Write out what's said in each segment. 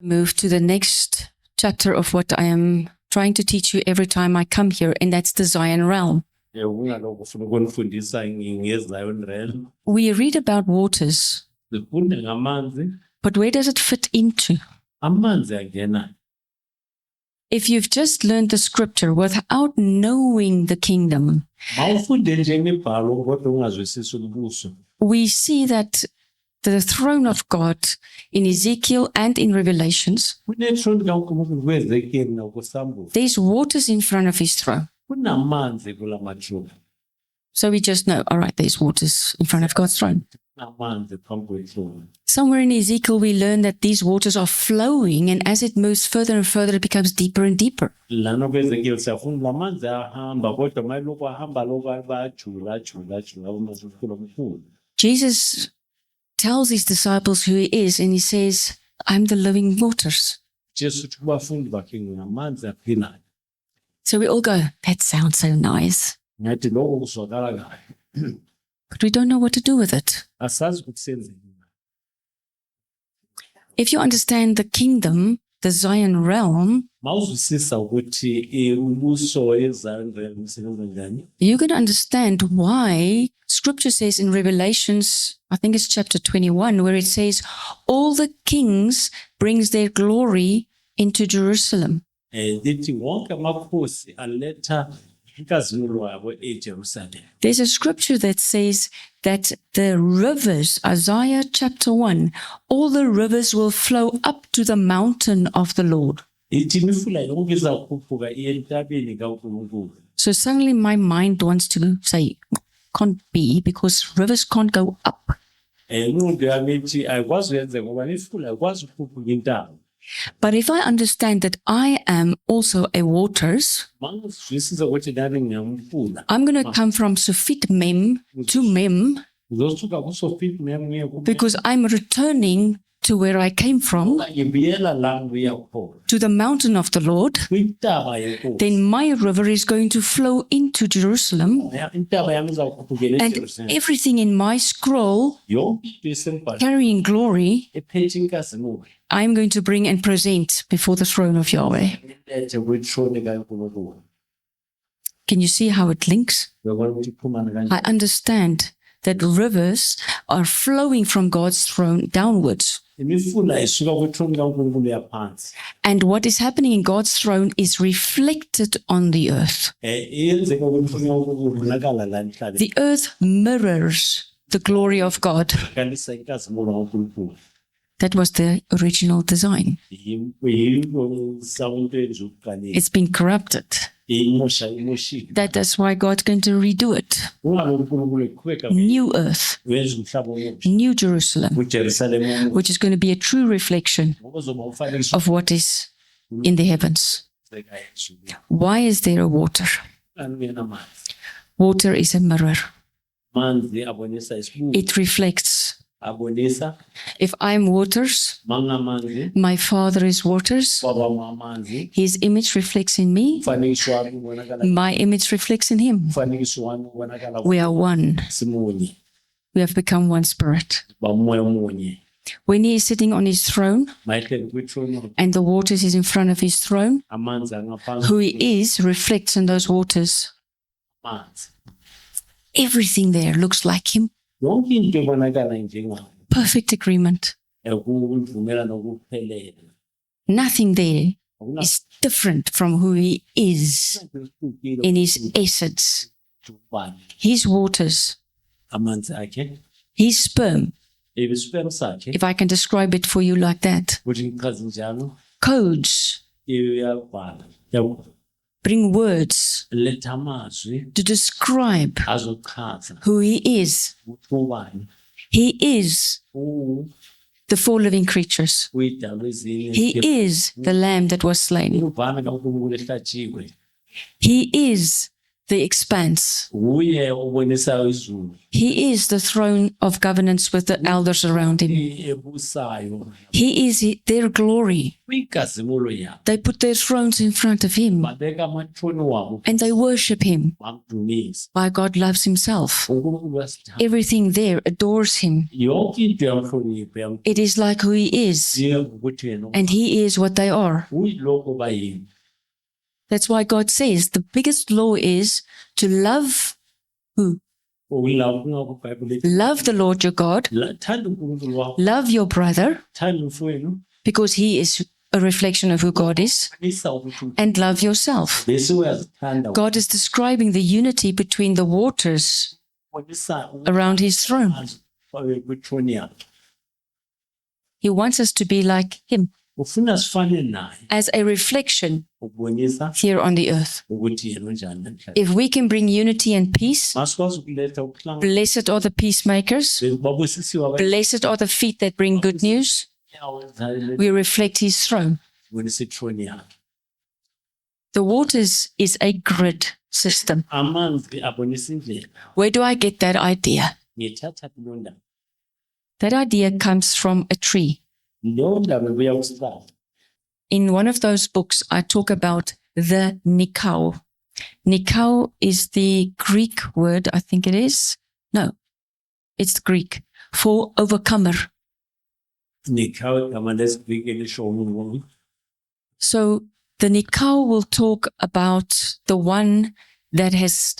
Move to the next chapter of what I am trying to teach you every time I come here, and that's the Zion realm. We read about waters, but where does it fit into? If you've just learned the scripture without knowing the kingdom, we see that the throne of God in Ezekiel and in Revelations, there's waters in front of his throne. So we just know, all right, there's waters in front of God's throne. Somewhere in Ezekiel, we learn that these waters are flowing, and as it moves further and further, it becomes deeper and deeper. Jesus tells his disciples who he is, and he says, I'm the living waters. So we all go, that sounds so nice. But we don't know what to do with it. If you understand the kingdom, the Zion realm, you're going to understand why Scripture says in Revelations, I think it's chapter 21, where it says, all the kings brings their glory into Jerusalem. There's a scripture that says that the rivers, Isaiah chapter 1, all the rivers will flow up to the mountain of the Lord. So suddenly my mind wants to say, can't be, because rivers can't go up. But if I understand that I am also a waters, I'm going to come from Sufit Mem to Mem, because I'm returning to where I came from, to the mountain of the Lord. Then my river is going to flow into Jerusalem, and everything in my scroll carrying glory, I'm going to bring and present before the throne of Yahweh. Can you see how it links? I understand that rivers are flowing from God's throne downwards. And what is happening in God's throne is reflected on the earth. The earth mirrors the glory of God. That was the original design. It's been corrupted. That's why God's going to redo it. New earth, new Jerusalem, which is going to be a true reflection of what is in the heavens. Why is there a water? Water is a mirror. It reflects. If I'm waters, my Father is waters. His image reflects in me. My image reflects in him. We are one. We have become one spirit. When he is sitting on his throne and the waters is in front of his throne, who he is reflects in those waters. Everything there looks like him. Perfect agreement. Nothing there is different from who he is in his essence. His waters, his sperm, if I can describe it for you like that, codes, bring words to describe who he is. He is the four living creatures. He is the lamb that was slain. He is the expanse. Uye obonisayo izulu. He is the throne of governance with the elders around him. Ebusayo. He is their glory. Kwinkazimulo yabo. They put their thrones in front of him Babeka amathoni wabo. and they worship him. Bamdumisa. Why God loves himself. uNkulunkulu uyasithanda. Everything there adores him. Yonke into yamhlonipha It is like who he is, yamziye ukuthi yena and he is what they are. uyilokho bayini. That's why God says the biggest law is to love who? Uyilawula kuBhayibheli. Love the Lord your God, Thanda uNkulunkulu wakho. love your brother, Thanda umfowenu. because he is a reflection of who God is, Bonisa ukuthi and love yourself. bese uyazithanda. God is describing the unity between the waters Bonisa around his throne. kwithoni yakhe. He wants us to be like him Ufuna sifane naye as a reflection ukubonisa here on the earth. ukuthi yena unjani namhlanje. If we can bring unity and peace, Masikwazi ukuletha ukuhlangana. blessed are the peacemakers, Babusisiwa blessed are the feet that bring good news. We reflect his throne. bonisa ithoni yakhe. The waters is a grid system. Amanzi abonisa indlela. Where do I get that idea? Ngithatha kulo ndaba. That idea comes from a tree. Lo ndaba ubuya kusihlala. In one of those books, I talk about the Nikao. Nikao is the Greek word, I think it is. No, it's Greek for overcomer. Nikhawe igama lesiviki elisho umuntu. So the Nikao will talk about the one that has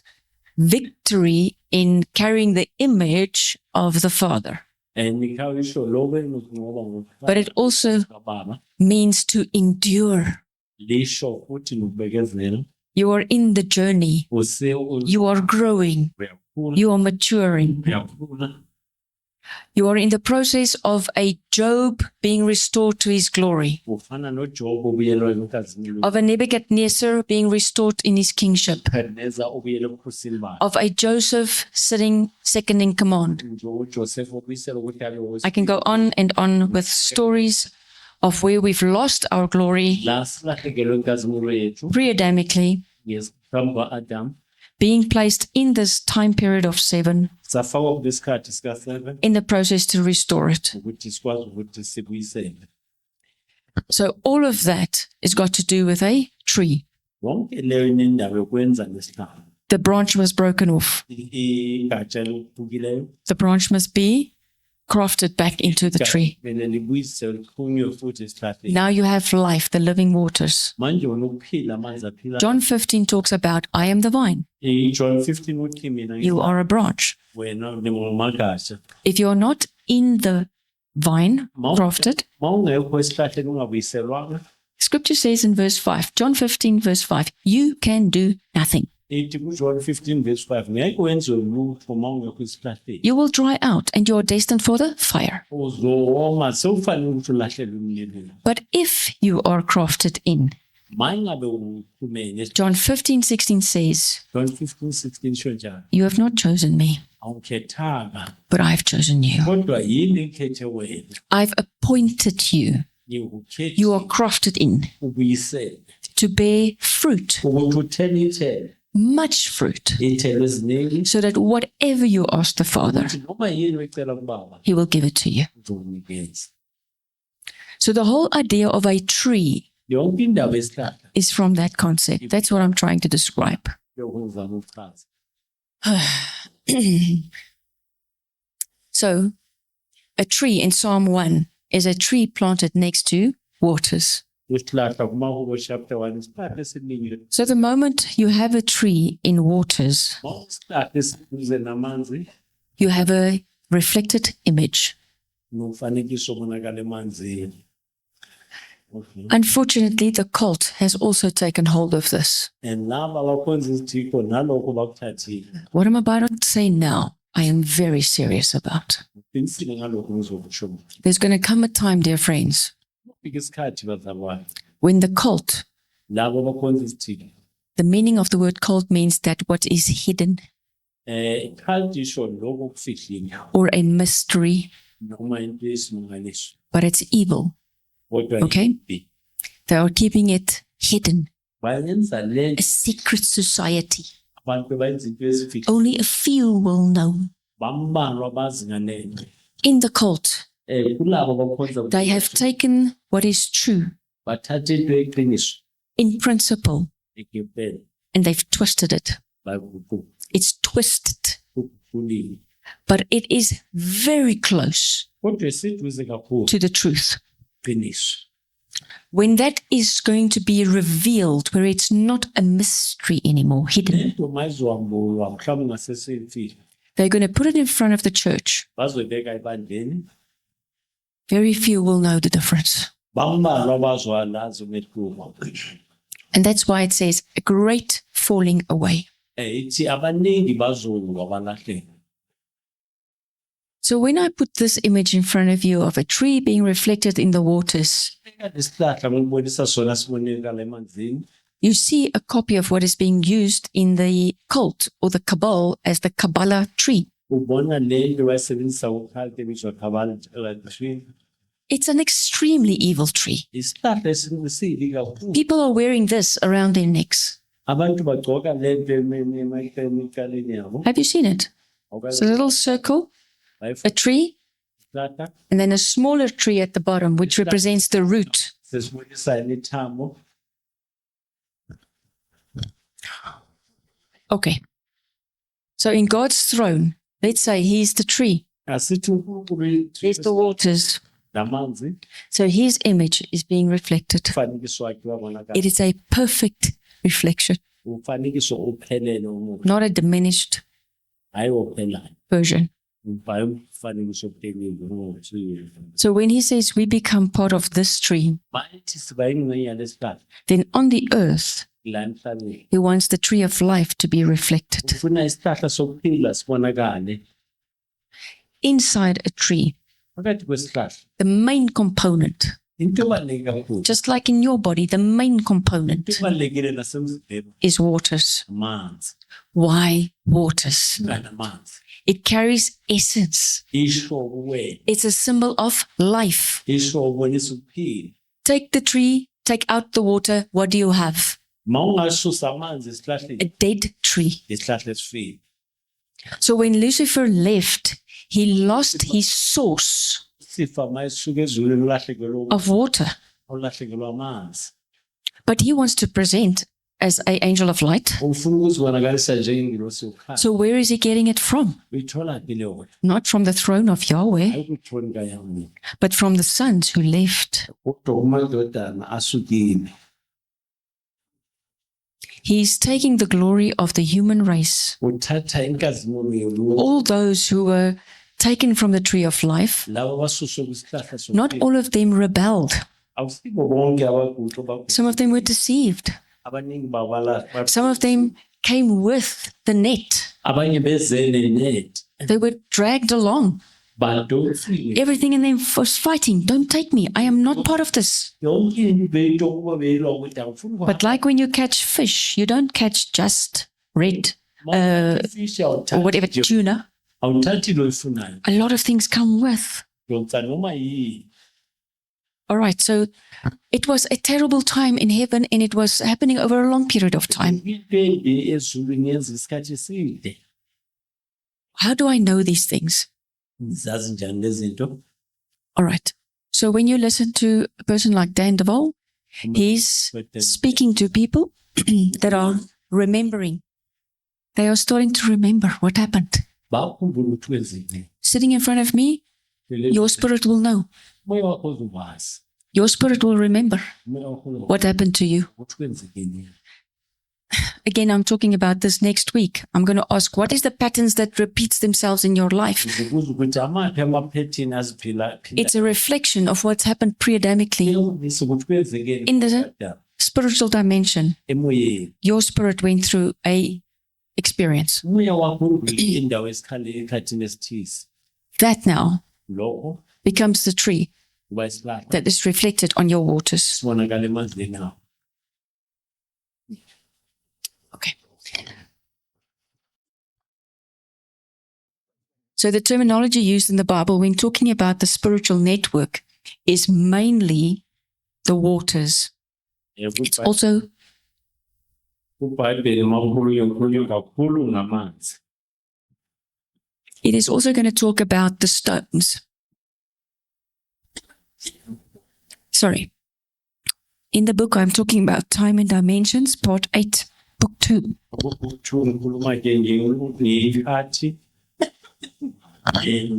victory in carrying the image of the Father. Nikhawe isho lo benokunqoba ngokukhanya But it also kaBaba. means to endure. Lisho futhi nokubekezela. You are in the journey. Uyakhula. You are growing. You are maturing. Uyakhula. You are in the process of a Job being restored to his glory, Ufana noJob obuyelwa enkazini. of a Nebuchadnezzar being restored in his kingship, uNebukadneza obuyelwa ebukhosini bakhe. of a Joseph sitting second in command. uJoseph obuyisela ukuthi abe I can go on and on with stories of where we've lost our glory la silahlekelwe inkazimulo yethu pre-Adamically, ngaphambi kwa-Adam. being placed in this time period of 7, Safakwa kulesikhathi sika-7 in the process to restore it. ukuthi sikwazi ukuthi sibuyisele. So all of that has got to do with a tree. Wonke leyo inendaba yokwenza nesihlalo. The branch was broken off. Igatsha eliphukileyo The branch must be crafted back into the tree. kumele libuyise lixhunywe futhi esihlahleni. Now you have life, the living waters. Manje wena ukuphila amanzi aphila. John 15 talks about, I am the vine, John 15 uthi mina you are a branch. wena ningumagasha. If you are not in the vine, grafted, Mawungekho esihlahleni ungabuyiselwanga. scripture says in verse 5, John 15 verse 5, you can do nothing. Ithi kuJohn 15 verse 5 ngeke wenziwe lutho mawungekho esihlahleni. You will dry out and you are destined for the fire. Uzoma sewufanele ukuthi ulahlelwe emlilweni. But if you are crafted in, Mangabe uphumene. John 15:16 says, John 15:16 sho njalo. you have not chosen me, Awukhethanga but I've chosen you. kodwa yini ekhethe wena. I've appointed you. Ngikukhethe You are crafted in ubuyisele to bear fruit, ukuthi uthele ithele. much fruit, Ithele eziningi so that whatever you ask the Father, ukuthi noma yini uyicela kuBaba He will give it to you. uzokunikeza. So the whole idea of a tree Yonke indaba yesihlahla is from that concept. That's what I'm trying to describe. yokuzama ukuchaza. So a tree in Psalm 1 is a tree planted next to waters. Isihlahla kuMahubo chapter 1 isihlahla esiningi. So the moment you have a tree in waters, Isihlahla esiduze namanzi you have a reflected image. nomfanekiso obonakala emanzini. Okay. Unfortunately, the cult has also taken hold of this. And laba abakhonza izithixo nalokho bakuthathile. What I'm about to say now, I am very serious about. Uqinisile ngalokho ngizokusho. There's going to come a time, dear friends, Kufika isikhathi bazalwane. when the cult, Labo abakhonza izithixo. the meaning of the word cult means that what is hidden Ikhalt isho lokho okufihliwe or a mystery, noma into esimangaliso. but it's evil. Kodwa Okay. yimbi. They are keeping it hidden, Bayenza le a secret society. abantu bayenza into ezifihlo Only a few will know. bambalwa bazi nganeno. In the cult, Kulabo bakhonza they have taken what is true bathatha into eqiniso in principle ekempela and they've twisted it. It's twisted, baguqulile. but it is very close Kodwa siduze kakhulu to the truth. iqiniso. When that is going to be revealed, where it's not a mystery anymore, hidden, Lento mayizohambulwa mhlawumbe ngaseseyimfihlo they're going to put it in front of the church. bazoyibeka ebandleni Very few will know the difference. bambalwa abazwalazi umehluko. And that's why it says a great falling away. Ithi abaningi bazolwa balahleka. So when I put this image in front of you of a tree being reflected in the waters, Isihlahla ngikubonisa sona sibonekala emanzini. you see a copy of what is being used in the cult or the Kabbalah as the Kabbalah tree. Ubona lento bayisebenzisa ukhalte ebizwa tree. It's an extremely evil tree. Isihlahla esingisibi kakhulu. People are wearing this around their necks. Abantu bagcoka lento emikaleni yabo. Have you seen it? It's a little circle, a tree, Isihlahla and then a smaller tree at the bottom, which represents the root. sesibonisa imithambo. Okay. So in God's throne, let's say he's the tree. Asithi uNkulunkulu There's the waters. namanzi So his image is being reflected. umfanekiso wakhe wabonakala. It is a perfect reflection, Umfanekiso ophelele omuhle. not a diminished Hayi ophelayo. version. Hayi umfanekiso ophelele omuhle. So when he says we become part of this tree, Bayithi siba yingxenye yalesihlahla then on the earth, la emhlabeni. he wants the tree of life to be reflected. Ufuna isihlahla sokuphila sibonakale Inside a tree, phakathi kwesihlahla. the main component, Into ebaluleke kakhulu. just like in your body, the main component Into ebalulekile nasemzimbeni is waters. amanzi. Why waters? Ngani amanzi? It carries essence. Isho ubuwena. It's a symbol of life. Isho ubonisa ukuphila. Take the tree, take out the water. What do you have? Ma ungasusa amanzi esihlahleni, A dead tree. isihlahla esifile. So when Lucifer left, he lost his source Sifa mayisuka ezulwini ulahlekelwe of water. ulahlekelwe amanzi. But he wants to present as an angel of light. Ufuna ukuzibonakalisa njengengilosi yokukhanya. So where is he getting it from? Uyithola phi leyo nto? Not from the throne of Yahweh, Hayi kuyithola kayamuntu. but from the sons who left. Kodwa kumadodana asukile. He's taking the glory of the human race. Uthatha inkazimulo yoluntu. All those who were taken from the tree of life, Labo abasuswe kwisihlahla not sokuphila. all of them rebelled. Awusibo bonke abaguqu abaguqu. Some of them were deceived. Abaningi babala. Some of them came with the net. Abanye beze nenet. They were dragged along. Badonsile. Everything in them was fighting. Don't take me. I am not part of this. Yonke into beyinto ukuba beyilwa ukuthi awufuni But like when you catch fish, you don't catch just red or whatever, tuna. Awuthathi lo ifunayo. A lot of things come with. Yonke noma yini. All right. So it was a terrible time in heaven and it was happening over a long period of time. Into embi ezulwini yenza isikhathi eside. How do I know these things? Zazi njani lezi zinto? All right. So when you listen to a person like Dan DeVol, he's speaking to people that are remembering. They are starting to remember what happened. Bakhumbula ukuthi wenzeni. Sitting in front of me, your spirit will know. Moya wakho uzokwazi. Your spirit will remember Moya wakho uzokwazi what happened to you. ukuthi kwenzekeni. Again, I'm talking about this next week. I'm going to ask, what is the patterns that repeats themselves in your life? Ukuze ukuthi amaphi amaphethini aziphila. It's a reflection of what's happened pre-Adamically Iyabonisa ukuthi kwenzekeni. in the spiritual dimension. Emoyeni. Your spirit went through a experience. Umoya wakho udlule indawo ekhathini esithize. That now Lokho becomes the tree kuba isihlahla that is reflected on your waters. sibonakala emanzini nawo. Okay. So the terminology used in the Bible when talking about the spiritual network is mainly the waters. It's also KuBhayibheli makukhulunywa kakhulu ngamanzi. It is also going to talk about the stones. Sorry. In the book, I'm talking about Time and Dimensions, Part 8, Book 2. Kukhuluma ke ngeyikhathi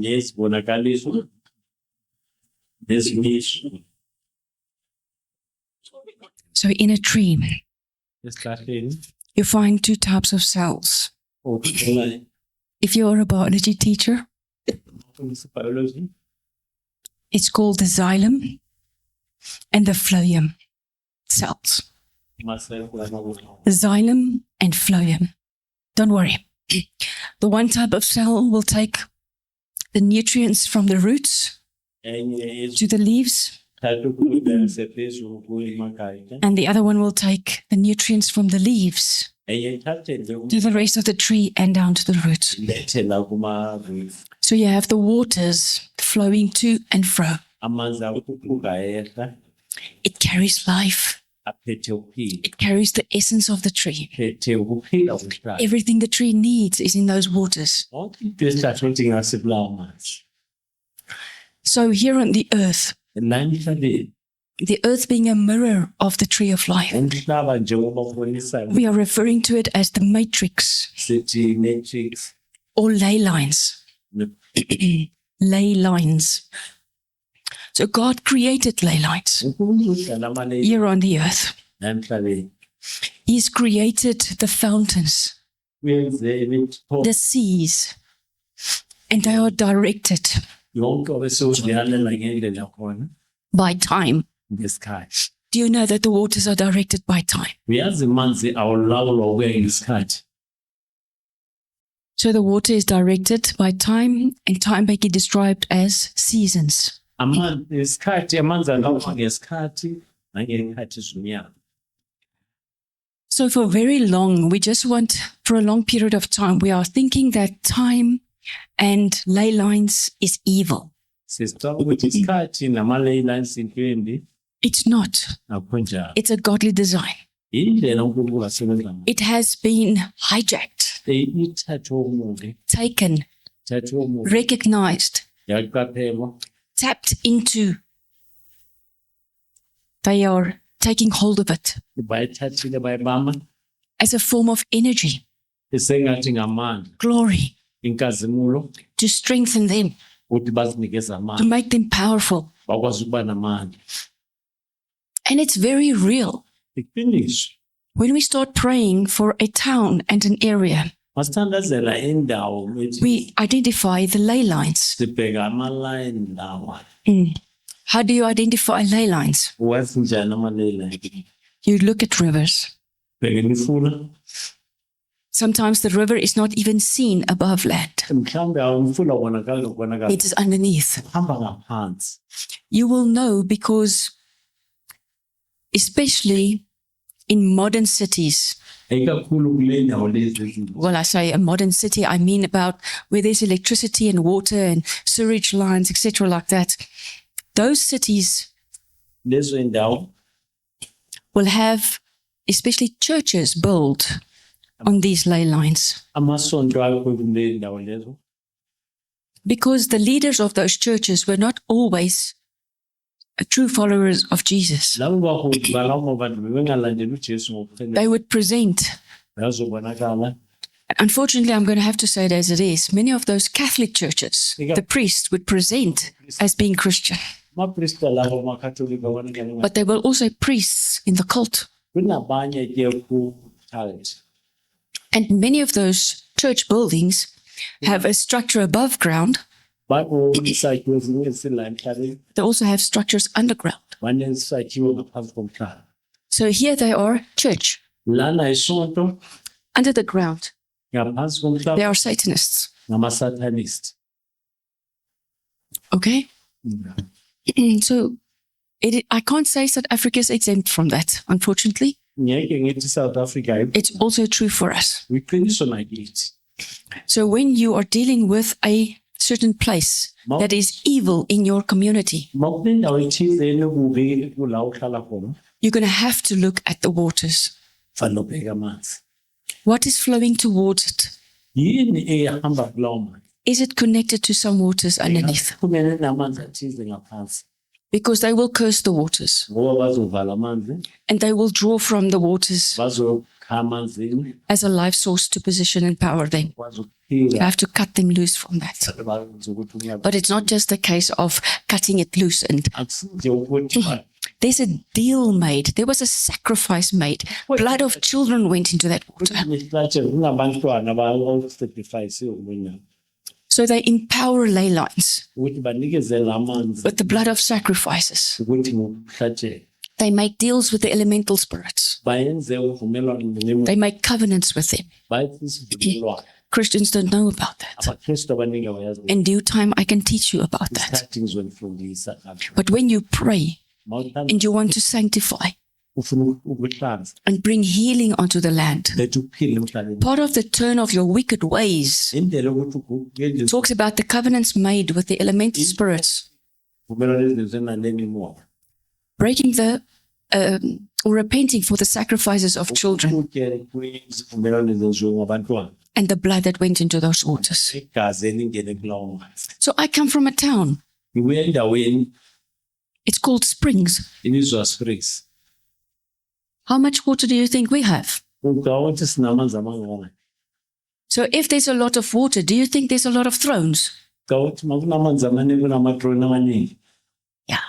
nezibonakaliso nezimiso So in a tree, esihlahleni you find two types of cells. okuthola If you're a biology teacher, biology it's called the xylem and the phloem cells. Xylem and phloem. Don't worry. The one type of cell will take the nutrients from the roots to the leaves, and the other one will take the nutrients from the leaves to the rest of the tree and down to the roots. So you have the waters flowing to and fro. It carries life. It carries the essence of the tree. Everything the tree needs is in those waters. So here on the earth being a mirror of the tree of life, we are referring to it as the matrix or ley lines. Ley lines. So God created ley lines here on the earth. He's created the fountains, the seas, and they are directed by time. Do you know that the waters are directed by time? So the water is directed by time, and time may be described as seasons. So for very long, for a long period of time, we are thinking that time and ley lines is evil. It's not. It's a godly design. It has been hijacked, taken, recognized, tapped into. They are taking hold of it as a form of energy, glory, to strengthen them, to make them powerful. And it's very real. When we start praying for a town and an area, we identify the ley lines. How do you identify ley lines? You look at rivers. Sometimes the river is not even seen above land. It is underneath. You will know because, especially in modern cities, well, I say a modern city, I mean about where there's electricity and water and sewage lines, etc., like that. Those cities will have, especially churches, built on these ley lines. Because the leaders of those churches were not always true followers of Jesus. They would present. Unfortunately, I'm going to have to say it as it is. Many of those Catholic churches, the priests would present as being Christian. But they were also priests in the cult. And many of those church buildings have a structure above ground. They also have structures underground. So here they are, church. Under the ground, they are Satanists. Okay? So I can't say South Africa is exempt from that, unfortunately. It's also true for us. So when you are dealing with a certain place that is evil in your community, you're going to have to look at the waters. fanele ubheke amanzi. What is flowing towards it? Yini ehamba kulawo manzi? Is it connected to some waters underneath? Kumele namanzi athize ngaphansi. Because they will curse the waters Ngoba bazovala amanzi, and they will draw from the waters bazokha amanzini, as a life source to position and power them. You bazophila have to cut them loose from that. bakwenza ukuthi ungabe. But it's not just a case of cutting it loose. And Akusinje ukuthi there's a deal made. There was a sacrifice made. Blood of children went into that water. nesihlatshe kunabantwana abasacrifice ubona So they empower ley lines ukuthi banikezele amanzi with the blood of sacrifices. ukuthi ngokuhlatshe They make deals with the elemental spirits. bayenze uvumelwano nemo They make covenants with them. bayenze isivumelwano. Christians don't know about that. AbaKristu abaningi abayazi In due time, I can teach you about that. isikhathi ngizonifundisa. But when you pray Mawuthanda and you want to sanctify ufuna ukuhlanza and bring healing onto the land, lethu uphile emhlabeni. part of the turn of your wicked ways Indlela ukuthi ugenze talks about the covenants made with the elemental spirits, uvumelwano ezenziwe nalemi moya. breaking the or repenting for the sacrifices of children Ukutya kwezivumelwano ezenziwe ngabantwana. and the blood that went into those waters. Igazi elingene kulawo manzi. So I come from a town. Ngibuya endaweni It's called Springs. inizwa Springs. How much water do you think we have? Ucabanga ukuthi sinamanzi amangaki? So if there's a lot of water, do you think there's a lot of thrones? Ucabanga ukuthi makunamanzi amaningi kunamatroni amaningi? Yeah.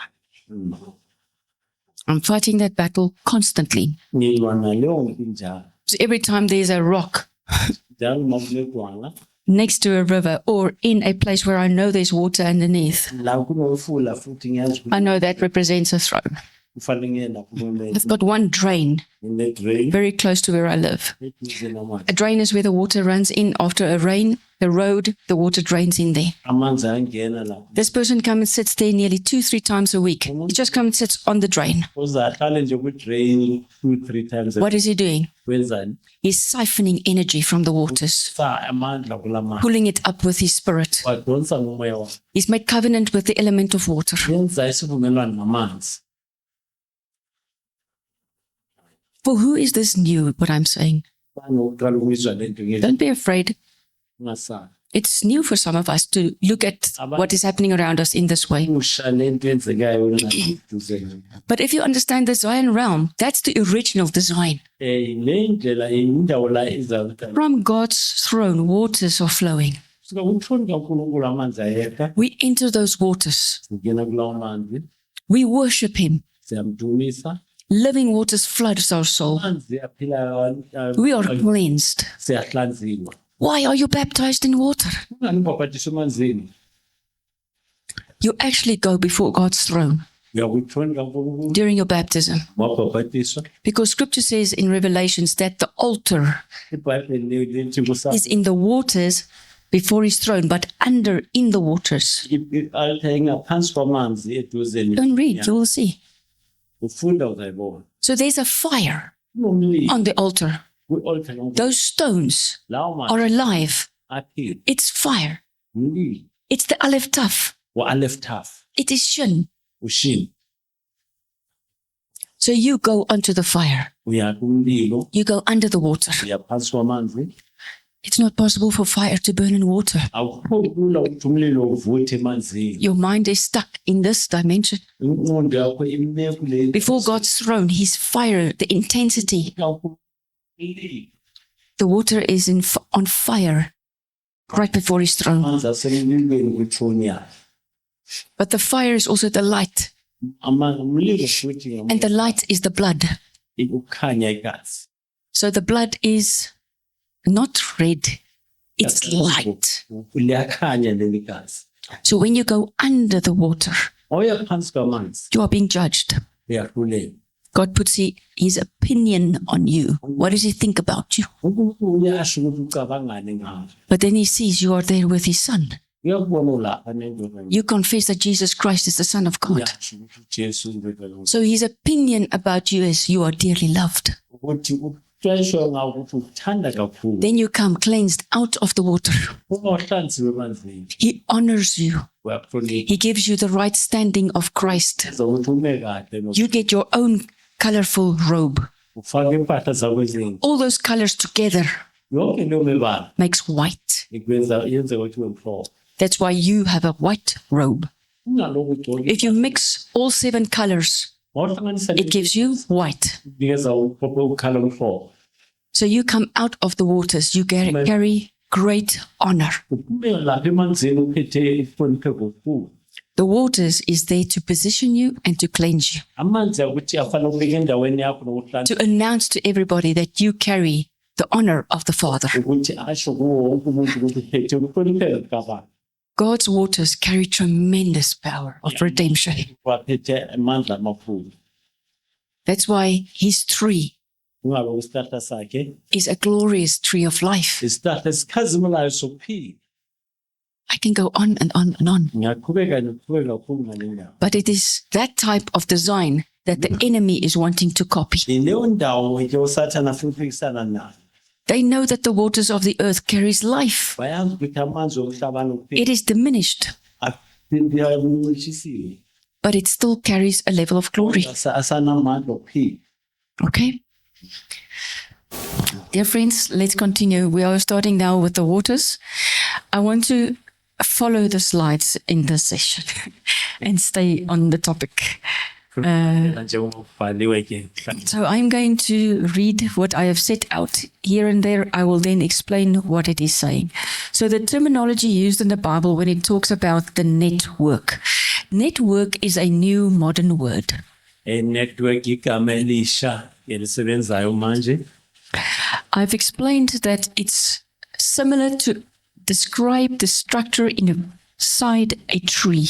I'm fighting that battle constantly. Ngilwa naleyo nto njalo. So every time there's a rock Njalo makunegwala next to a river or in a place where I know there's water underneath, la kunomfula futhi ngiyazi I know that represents a throne. kufanele ngiyenda kulomele. I've got one drain Ngine-drain very close to where I live. eduze namanzi. A drain is where the water runs in after a rain. The road, the water drains in there. Amanzi ayangena lapho. This person comes and sits there nearly 2-3 times a week. He just comes and sits on the drain. Uze ahlale nje ku-drain 2-3 times a What is he doing? wenzani? He's siphoning energy from the waters, Sa amandla kulamanzi. pulling it up with his spirit. Wadonsa ngomoya wakhe. He's made covenant with the element of water. Yenza isivumelwano namanzi. For who is this new, what I'm saying? Uqala ukuyizwa lento ngeke Don't be afraid. ungasabi. It's new for some of us to look at what is happening around us in this way. Usha lento enzekayo eduze nayo. But if you understand the Zion realm, that's the original design. Le ndlela indawo la izawuta. From God's throne, waters are flowing. Suka kuthoni kaNkulunkulu amanzi ayeka. We enter those waters. Singena kulawo manzi. We worship him. Siyamdumisa. Living waters floods our soul. Amanzi aphila We are cleansed. siyahlanziwa. Why are you baptized in water? Ungani ubhabhatisa emanzini? You actually go before God's throne Uyakuthoni kaNkulunkulu during your baptism. wabhabhatiswa. Because scripture says in Revelations that the altar IBhayibheli lithi kusa is in the waters before his throne, but under in the waters. i-altar ingaphansi kwamanzi eduzeni. Don't read, you will see. Ufunda uzayibona. So there's a fire Kunomlilo on the altar. kwi-altar kaNkulunkulu. Those stones Lawo are manzi alive. aphila. It's fire. Umlilo It's the Aleph Taf. wa-Aleph Taf. It is Shin. Ushini. So you go onto the fire. Uya kumlilo. You go under the water. Uya phansi kwamanzi. It's not possible for fire to burn in water. Awukho lula ukuthi umlilo uvuthe emanzini. Your mind is stuck in this dimension. Ingqondo yakho ime kule. Before God's throne, his fire, the intensity, the water is on fire right before his throne. Amanzi asemlilweni kwithoni yakhe. But the fire is also the light, Umlilo futhi and the light is the blood. ukukhanya igazi. So the blood is not red, it's light. Liyakhanya leli gazi. So when you go under the water, Awuya phansi kwamanzi you are being judged. uyahluleka. God puts his opinion on you. What does he think about you? uNkulunkulu uyasho ukuthi ucabangani ngawe. But then he sees you are there with his son. Uyakubona ulapha nendoda. You confess that Jesus Christ is the Son of God. Uyasho ukuthi uJesu indodana kaNkulunkulu. So his opinion about you is you are dearly loved. Ukuthi uxwayiswa ngawo ukuthi ukuthanda kakhulu. Then you come cleansed out of the water. Uma uhlanziwe emanzini He honors you. uyakuhlonipha. He gives you the right standing of Christ. Ukuthi ume kahle You get your own colorful robe. ufake impahla zakho ezintsha. All those colors together Yonke leyo mibala makes white. yenze ukuthi ube mhlophe. That's why you have a white robe. Ungalokhu ugcoke If you mix all 7 colors, mawuhlanganisa it gives you white. nikeza ukhala omhlophe. So you come out of the waters, you carry great honor. Uphume lapha emanzini uphethe ihloniphe ngokukhulu. The waters is there to position you and to cleanse you, Amanzi akuthi afanele ukubeka endaweni yakho nokuhlanza to announce to everybody that you carry the honor of the Father. ukuthi asho kuwo wonke umuntu ukuthi uphethe ukuhlonipheka kukaBaba. God's waters carry tremendous power of redemption. Waphethe amandla amakhulu. That's why his tree Kungabe isihlahla sakhe is a glorious tree of life. isihlahla esikhazimulayo sokuphila. I can go on and on and on. Ngiyaqhubeka nokuqhubeka kakhulu ngale ndawo. But it is that type of design that the enemy is wanting to copy. Leyo ndawo ke usathana futhi nayo. They know that the waters of the earth carries life. Bayazi ukuthi amanzi omhlabani ukuphila It is diminished, aphindisiwe. but it still carries a level of glory. Asanamandla okuphila. Okay? Dear friends, let's continue. We are starting now with the waters. I want to follow the slides in this session and stay on the topic. Njengokubhaliwe ke. So I'm going to read what I have set out here and there. I will then explain what it is saying. So the terminology used in the Bible when it talks about the network. Network is a new modern word. Network igama elisha elisebenzayo manje. I've explained that it's similar to describe the structure inside a tree.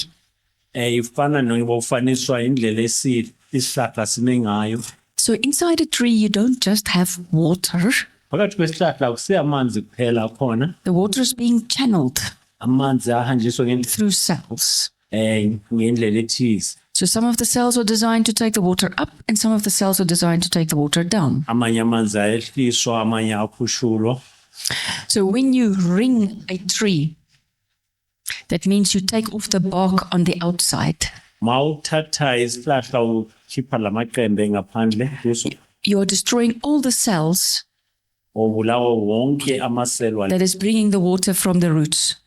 Ifana nokufaniswa indlela isihlahla sime ngayo. So inside a tree, you don't just have water. Phakathi kwesihlahla akuseyamanzi kuphela khona. The water is being channeled Amanzi ahanjiswa through cells. ngendlela ethize. So some of the cells are designed to take the water up and some of the cells are designed to take the water down. Amanye amanzi ayehliswa, amanye aphushulwa. So when you ring a tree, that means you take off the bark on the outside. Mawuthatha isihlahla ukhipha lamaqembe ngaphandle kuso You are destroying all the cells obulawa wonke amaselo that is bringing the water from the roots.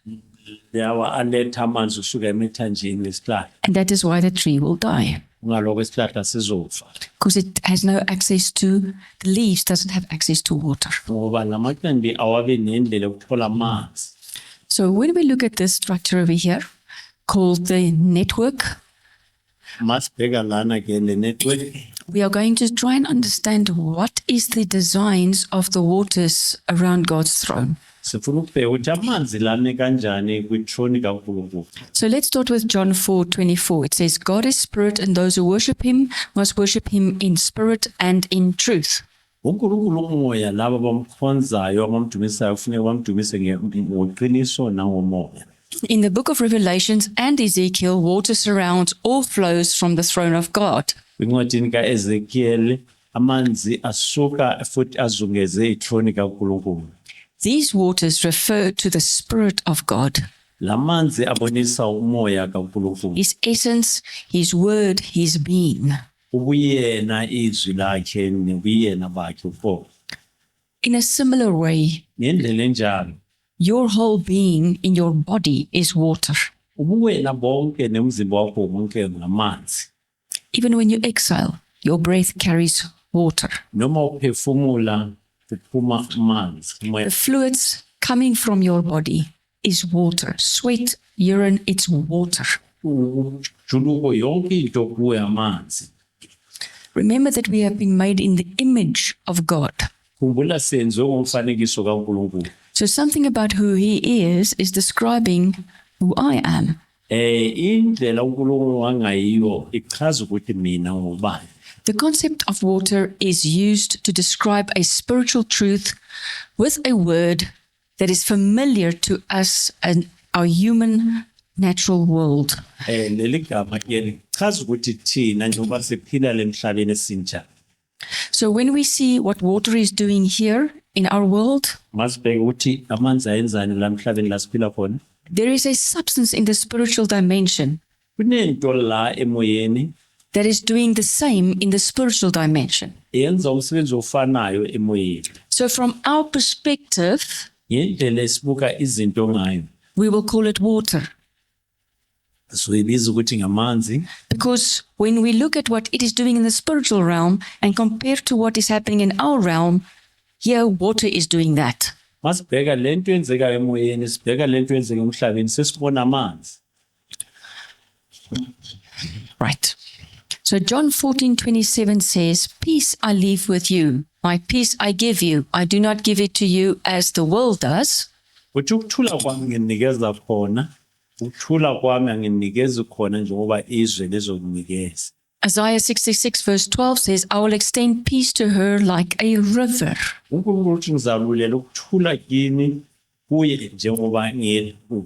lawa aletha amanzi usuka emithanjeni lesihlahla. And that is why the tree will die. Ngaloko isihlahla sizofa. Because it has no access to, the leaves doesn't have access to water. Ngoba lamaqembe awabe nendlela yokuthola amanzi. So when we look at this structure over here, called the network, Masibheka lana ke le network. we are going to try and understand what is the designs of the waters around God's throne. Sifuna ukubheka ukuthi amanzi lana kanjani kwithrone kaNkulunkulu. So let's start with John 4:24. It says, God is spirit and those who worship him must worship him in spirit and in truth. uNkulunkulu umoya laba bamkhonzayo abamdumisayo kufanele bamdumise ngoqiniso nangomoya. In the book of Revelations and Ezekiel, water surrounds all flows from the throne of God. Kwincwadini kaEzekiel amanzi asuka futhi azungeze ithrone kaNkulunkulu. These waters refer to the Spirit of God, Lamanzi abonisa umoya kaNkulunkulu. his essence, his word, his being. Ubuyena izwi lakhe nobuyena bakhe uqobo. In a similar way, Ngendlela enjalo your whole being in your body is water. ubuwena bonke nemzimba wakho wonke ngamanzi. Even when you exhale, your breath carries water. Noma uphefumula kuphuma amanzi. The fluids coming from your body is water. Sweat, urine, it's water. Juluko yonke into kuwe amanzi. Remember that we have been made in the image of God. Khumbula senziwe ngomfanekiso kaNkulunkulu. So something about who he is describing who I am. Indlela uNkulunkulu angayiyo ichaza ukuthi mina ngubani. The concept of water is used to describe a spiritual truth with a word that is familiar to us and our human natural world. Leli gama ke lichaza ukuthi thina njengoba siphila lemhlabeni esintsha. So when we see what water is doing here in our world, Masibheke ukuthi amanzi ayenzani la emhlabeni la siphila khona. there is a substance in the spiritual dimension Kunento la emoyeni that is doing the same in the spiritual dimension. yenza umsebenzi ofanayo emoyeni. So from our perspective, Ngendlela esibuka izinto ngayo we will call it water. siyibiza ukuthi ngamanzi, Because when we look at what it is doing in the spiritual realm and compare to what is happening in our realm, here water is doing that. masibheka lento enzekayo emoyeni, sibheka lento enzeka emhlabeni, sesibona amanzi. Right. So John 14:27 says, "Peace I leave with you. My peace I give you. I do not give it to you as the world does." Uthi ukuthula kwami nginikeza khona, ukuthula kwami anginikezi khona njengoba izwe lezokunikeza. Isaiah 66:12 says, "I will extend peace to her like a river." uNkulunkulu uthi ngizalulela ukuthula kini kuye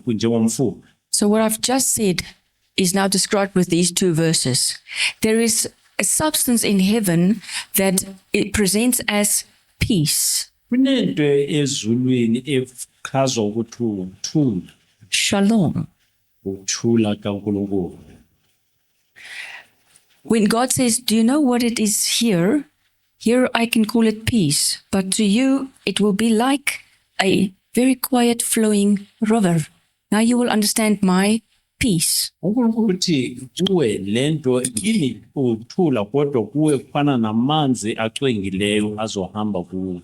njengomfula. So what I've just said is now described with these two verses. There is a substance in heaven that it presents as peace, Kunento ezulwini echazwa ukuthi ukuthula, shalom. ukuthula kaNkulunkulu. When God says, "Do you know what it is here? Here I can call it peace, but to you it will be like a very quiet flowing river." Now you will understand my peace. uNkulunkulu uthi kuwe lento kini ukuthula kodwa kuwe kufana namanzi acwengileyo azohamba kuwo.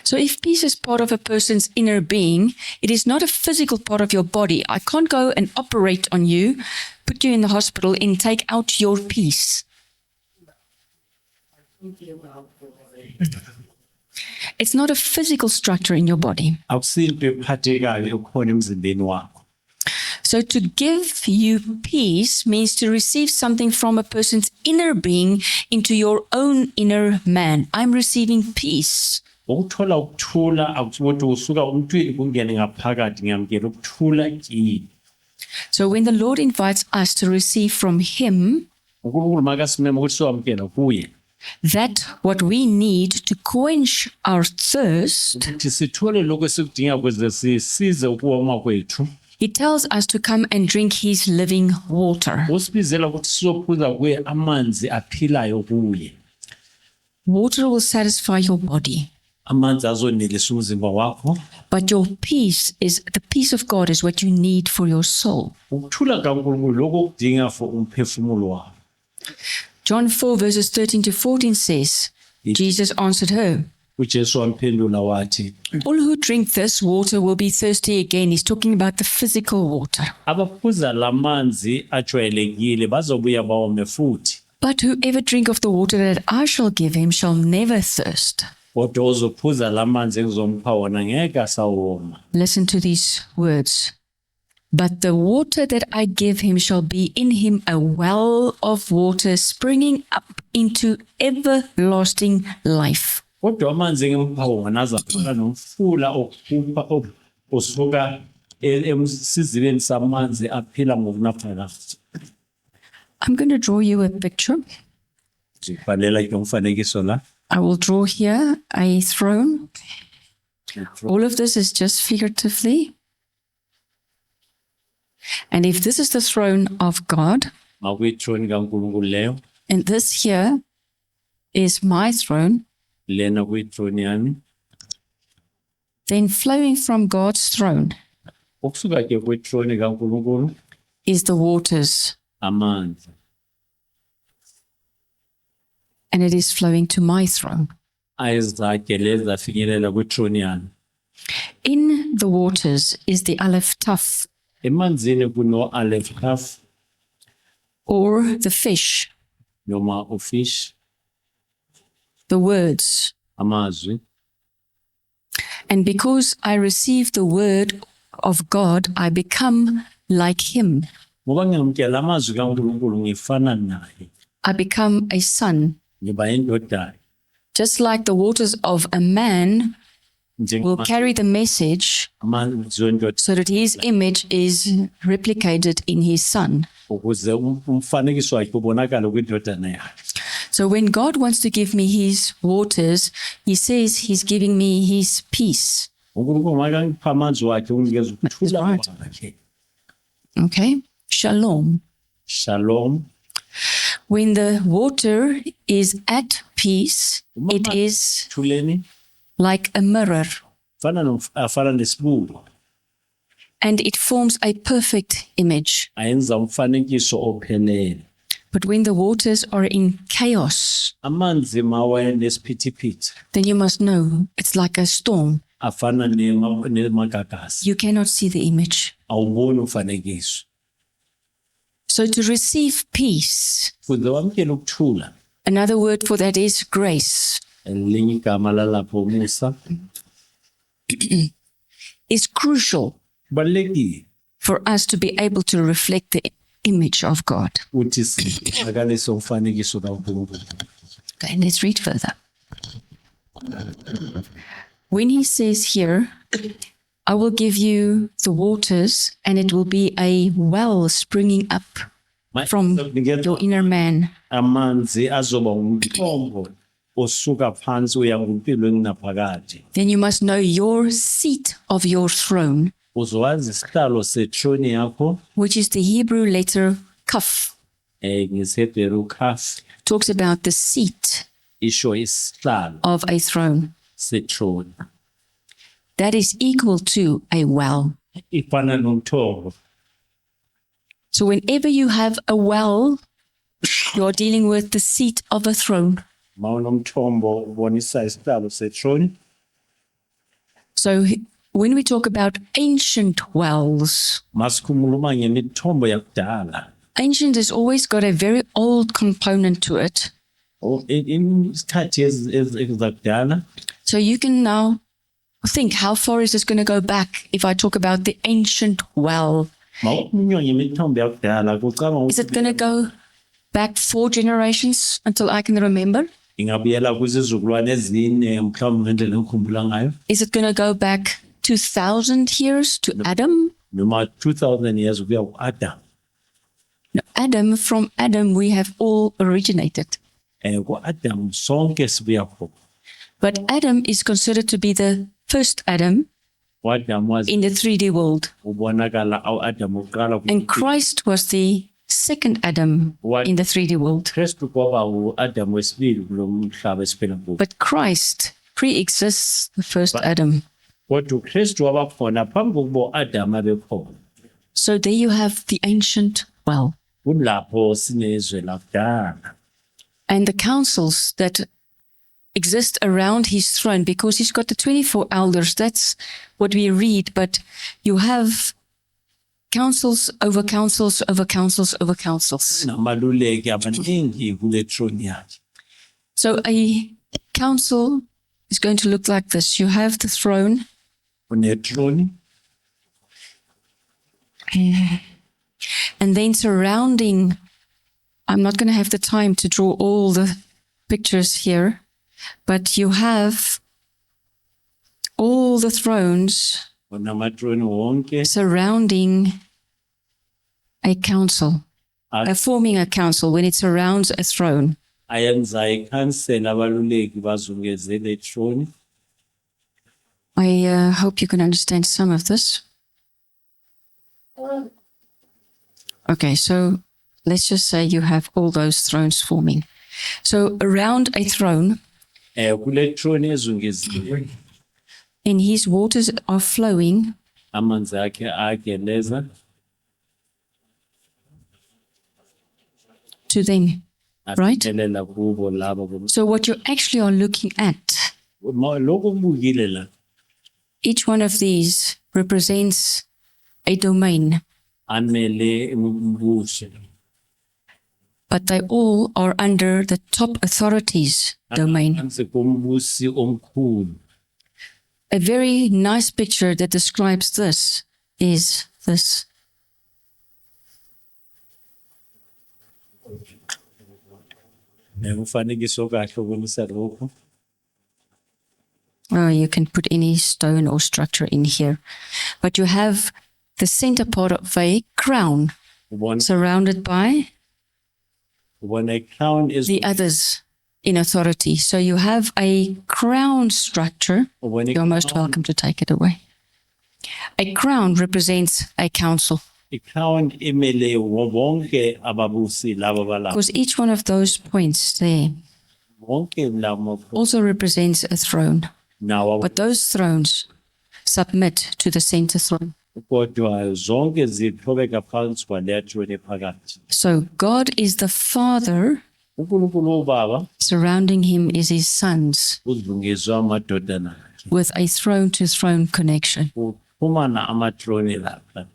So if peace is part of a person's inner being, it is not a physical part of your body. I can't go and operate on you, put you in the hospital and take out your peace. It's not a physical structure in your body. Akusinto ephathekayo ekhona emzimbeni wakho. So to give you peace means to receive something from a person's inner being into your own inner man. I'm receiving peace. Ukuthola ukuthula akuthi usuka umntwini kungene ngaphakathi ngiyamkela ukuthula kini. So when the Lord invites us to receive from Him uNkulunkulu makasimema ukuthi siwamkela kuye, that what we need to quench our thirst, ukuthi sithole lokho esikudinga ukuze sisize ukuwoma kwethu, He tells us to come and drink His living water. usibizela ukuthi sizophuza kuye amanzi aphilayo kuye. Water will satisfy your body, Amanzi azonelisa umzimba wakho, but your peace is the peace of God is what you need for your soul. ukuthula kaNkulunkulu lokho okudinga for umphefumulo wakho. John 4:13-14 says, Jesus answered her, uJesu wamphendula wathi, "All who drink this water will be thirsty again." He's talking about the physical water. abaphuza lamanzi ajwayelekile bazobuya bawome futhi, But whoever drink of the water that I shall give him shall never thirst. kodwa uzophuza lamanzi engizomupha wona ngeke asawoma. Listen to these words. But the water that I give him shall be in him a well of water springing up into everlasting life. Kodwa amanzi engimupha wona azafana nomfula okhupha osuka emsizibeni samanzi aphila ngokunaphakade. I'm going to draw you a picture. Ngibhalela ke umfanekiso la. I will draw here a throne. All of this is just figuratively. And if this is the throne of God, Makuyithrone kaNkulunkulu leyo, and this here is my throne, lena kuyithrone yami, then flowing from God's throne okusuka ke kwithrone kaNkulunkulu is the waters, amanzi, and it is flowing to my throne. ayizakhe leza finyelela kwithrone yami. In the waters is the Aleph Taf, Emanzini kuno Aleph Kaf or the fish, noma ufish, the words. amazwi. And because I receive the word of God, I become like him. Ngoba ngiyamkela amazwi kaNkulunkulu ngifana naye, I become a son. ngiba indodana. Just like the waters of a man will carry the message Amanzi wendodana so that his image is replicated in his son. ukuze umfanekiso wakhe ubonakale kwindodana yakhe. So when God wants to give me his waters, he says he's giving me his peace. uNkulunkulu makangipha amanzi wakhe unginikeza ukuthula That's kwakhe. Okay? Shalom. Shalom. When the water is at peace, it is Thuleni like a mirror, afana nesibuko and it forms a perfect image. ayenza umfanekiso ophelele. But when the waters are in chaos, Amanzi mawaye nesiphithiphithi then you must know it's like a storm. afana nemagagasi. You cannot see the image. Awuboni umfanekiso. So to receive peace, Kuze wamkele ukuthula. another word for that is grace, Elinye igama lalapho umusa. is crucial Kubalulekile for us to be able to reflect the image of God. ukuthi siqakalise umfanekiso kaNkulunkulu. Okay, let's read further. When he says here, I will give you the waters and it will be a well springing up from your inner man. Amanzi azoba umthombo osuka phansi uya kumpilo eninaphakade. Then you must know your seat of your throne, Uzowazi isihlalo sethroni yakho which is the Hebrew letter kaf. ngesihebheru kaf Talks about the seat isho isihlalo of a throne. sethroni. That is equal to a well. Ifana nomthombo. So whenever you have a well, you're dealing with the seat of a throne. Mawunomthombo ubonisa isihlalo sethroni. So when we talk about ancient wells, Masikhuluma ngemithombo yakudala. ancient has always got a very old component to it. Isikhathi ezakudala So you can now think, how far is this going to go back if I talk about the ancient well? mawukhulunywa ngemithombo yakudala kucaba Is it going to go back 4 generations until I can remember? ingabuyela kwizizukulwane ezine mhlawumbe ngendlela engikhumbula ngayo Is it going to go back 2,000 years to Adam? noma 2000 years ukuya ku-Adam. No, Adam, from Adam we have all originated. Ku-Adam sonke sibuya khona. But Adam is considered to be the first Adam U-Adam wazi in the 3D world. ubonakala u-Adam uqala And Christ was the second Adam in the 3D world. Kristu kwaba u-Adam wesibili kulo mhlaba esiphila kuwo. But Christ pre-exists the first Adam. Kodwa uKristu wabakhona phambi kokuba u-Adam abekhona. So there you have the ancient well. Kulapho sinezwe lakudala. And the councils that exist around his throne, because he's got the 24 elders. That's what we read. But you have councils over councils over councils over councils. Namaluleki abaningi kule throne yakhe. So a council is going to look like this. You have the throne. Une-throne And then surrounding, I'm not going to have the time to draw all the pictures here, but you have all the thrones onamatrone wonke surrounding a council, forming a council when it surrounds a throne. ayenza ikhansela abaluleki bazungeze le throne. I hope you can understand some of this. Okay, so let's just say you have all those thrones forming. So around a throne, Kule throne ezungeziwe and his waters are flowing, amanzi akhe ageleza to them, right? athelela kubo labo. So what you actually are looking at, Lokho kubukile la each one of these represents a domain, amele umbuso. but they all are under the top authorities' domain. Phansi kombusi omkhulu. A very nice picture that describes this is this. Umfanekiso kahle ubonisa lokho. You can put any stone or structure in here. But you have the center part of a crown Ubona surrounded by crown is the others in authority. So you have a crown structure. You're most welcome to take it away. A crown represents a council. I-crown imele wonke ababusi laba balapha. Because each one of those points there Wonke lamo also represents a throne. nawo But those thrones submit to the center throne. kodwa zonke ziqhubeka phansi kwaleya throne ephakathi. So God is the Father, uNkulunkulu ubaba surrounding him is his sons, uzungezwe amadodana akhe. with a throne-to-throne connection. Kuphumana amathrone lapha.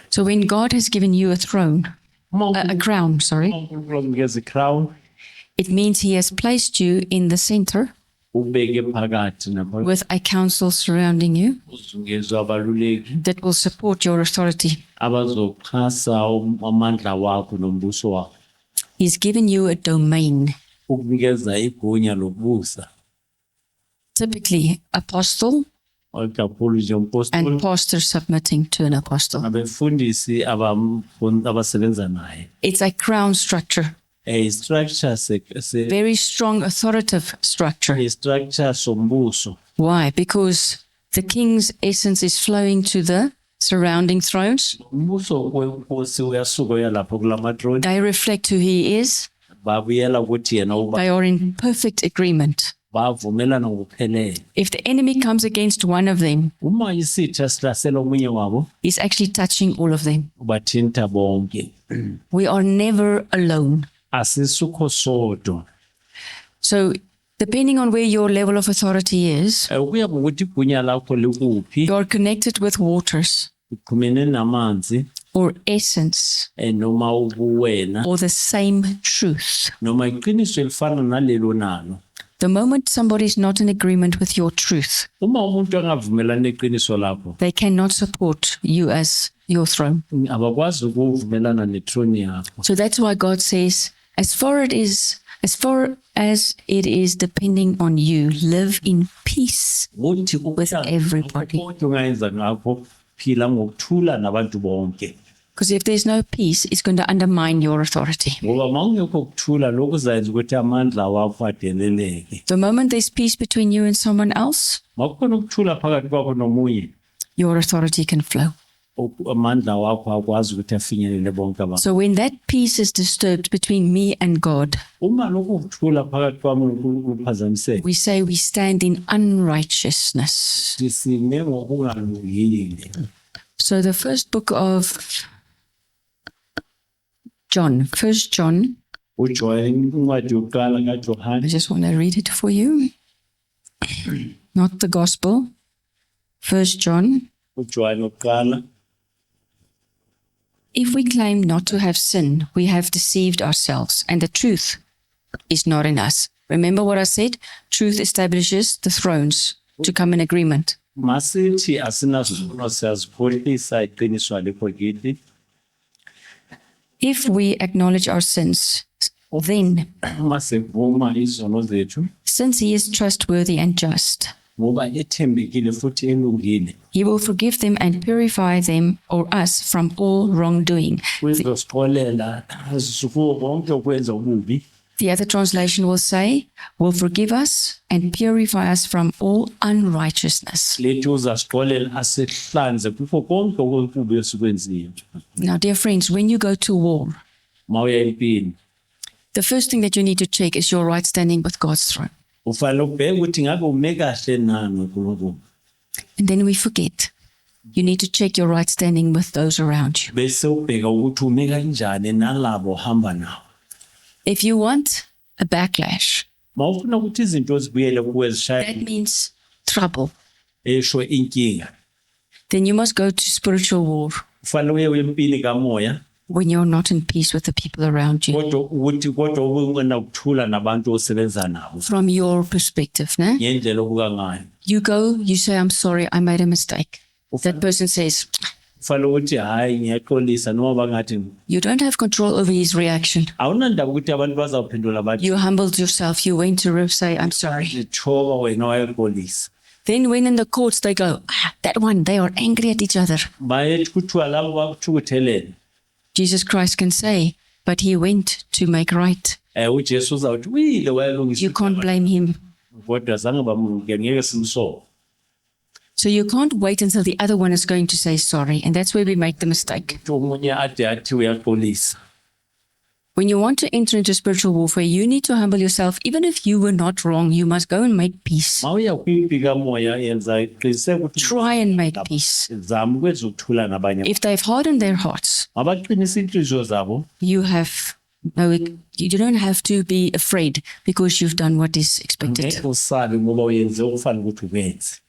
So when God has given you a throne, a crown, sorry, uNkulunkulu ngezi crown it means he has placed you in the center ubeke phakathi nabo with a council surrounding you uzungezwe abaluleki that will support your authority. abazoxhasa amandla wakho nombuso wakho. He's given you a domain, Ukunikeza igunya lokubusa. typically apostle Kakhulu nje and umpostoli pastor submitting to an apostle. abefundisi abasebenza naye. It's a crown structure, A structure very strong authoritative structure. a structure sombuso. Why? Because the king's essence is flowing to the surrounding thrones. Umbuso wenkosi uyasuka uyalapho kulamathrone. They reflect who he is. Babuyela ukuthi yena uba They are in perfect agreement. bavumelana ngokuphelele. If the enemy comes against one of them, Uma isitha sihlasela omunye wabo he's actually touching all of them. ubathinta bonke. We are never alone. Asisukho sodwa. So depending on where your level of authority is, Kuya ngokuthi igunya lakho likuphi, you are connected with waters uxhumene namanzi or essence noma ubuwena or the same truth. noma iqiniso elifana nalelo nalo. The moment somebody is not in agreement with your truth, Uma umuntu angavumelani neqiniso lakho they cannot support you as your throne. abakwazi ukuvumelana nethrone yakho. So that's why God says, as far as it is depending on you, live in peace Uthi with everybody. konke ungayenza ngakho phila ngokuthula nabantu bonke. Because if there's no peace, it's going to undermine your authority. Ngoba mawungekho ukuthula lokhu kuzayenza ukuthi amandla wakho adeleleke. The moment there's peace between you and someone else, Makukhona ukuthula phakathi kwakho nomunye, your authority can flow. amandla wakho akwazi ukuthi afinyelele bonke abantu. So when that peace is disturbed between me and God, Uma lokhu ukuthula phakathi kwami kuphazamiseke, we say we stand in unrighteousness. sisime ngokungalungile. So the first book of John, 1 John, Ujoyine incwadi yokuqala I kaJohane, just want to read it for you. Not the gospel. 1 John. uJohane wokuqala. If we claim not to have sin, we have deceived ourselves, and the truth is not in us. Remember what I said? Truth establishes the thrones to come in agreement. Masithi asinasono siyazipholisa iqiniso alikho kithi. If we acknowledge our sins, then, Masivuma izono zethu since he is trustworthy and just, ngoba ethembekile futhi elungile. he will forgive them and purify them or us from all wrongdoing. Uzosixolela kuwo konke ukwenza ububi. The other translation will say, will forgive us and purify us from all unrighteousness. Lethi uzasixolela asihlanze kukho konke okubi esikwenzile. Now, dear friends, when you go to war, Mawuya empini the first thing that you need to check is your right standing with God's throne. ufanele ubheke ukuthi ngabe ume kahle na noNkulunkulu. And then we forget. You need to check your right standing with those around you. Bese ubheka ukuthi ume kanjani nalabo ohamba nawo. If you want a backlash, Mawufuna ukuthi izinto zibuyele kuwe that zishaya means trouble. esho inkinga. Then you must go to spiritual war Ufanele uye empini kamoya when you're not in peace with the people around you. kodwa ungena ukuthula nabantu osebenza nabo. From your perspective, ne? Ngendlela okuka ngayo. You go, you say, I'm sorry, I made a mistake. That person says, Ufanele ukuthi hayi ngiyaxolisa noma bangathi you don't have control over his reaction. awunandaba ukuthi abantu bazawuphendula bathi You humbled yourself. You went to say, I'm sorry. thoba wena wayaxolisa. Then when in the courts, they go, that one, they are angry at each other. Bayethi kuthiwa labo bakuthukuthelele. Jesus Christ can say, but he went to make right. uJesu uzawuthi uyile wayalungisa. You can't blame him. Kodwa zange bamukele ngeke simsole. So you can't wait until the other one is going to say sorry. And that's where we make the mistake. omunye ade athi uyaxolisa. When you want to enter into spiritual warfare, you need to humble yourself. Even if you were not wrong, you must go and make peace. Mawuya kwimpi kamoya yenza qiniseka ukuthi Try and make peace. zama ukwenza ukuthula nabanye. If they've hardened their hearts, Mabaqinise inhliziyo zabo. you don't have to be afraid because you've done what is expected. Ngeke usabe ngoba uyenze okufanele ukuthi ukwenze.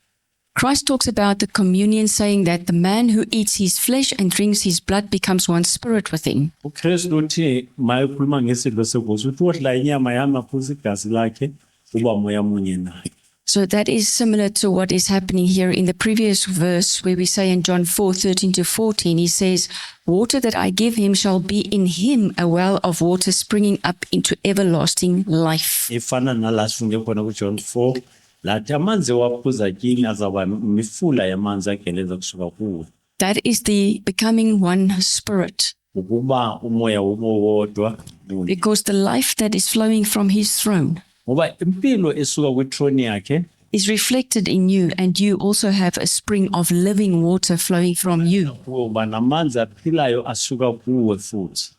Christ talks about the communion, saying that the man who eats his flesh and drinks his blood becomes one spirit with him. uKristu uthi mayekhuluma ngesidlo senkosi uthi odla inyama yami aphuza igazi lakhe uba moya munye naye. So that is similar to what is happening here in the previous verse where we say in John 4:13-14, he says, water that I give him shall be in him a well of water springing up into everlasting life. Ifana nala sifunde khona kuJohn 4 lathi amanzi waphuza kini azaba imifula yamanzi ageleza kusuka kuwe. That is the becoming one spirit, Ukuba umoya wodwa because the life that is flowing from his throne ngoba impilo esuka kwithrone yakhe is reflected in you, and you also have a spring of living water flowing from you. kuba namanzi aphilayo asuka kuwe futhi.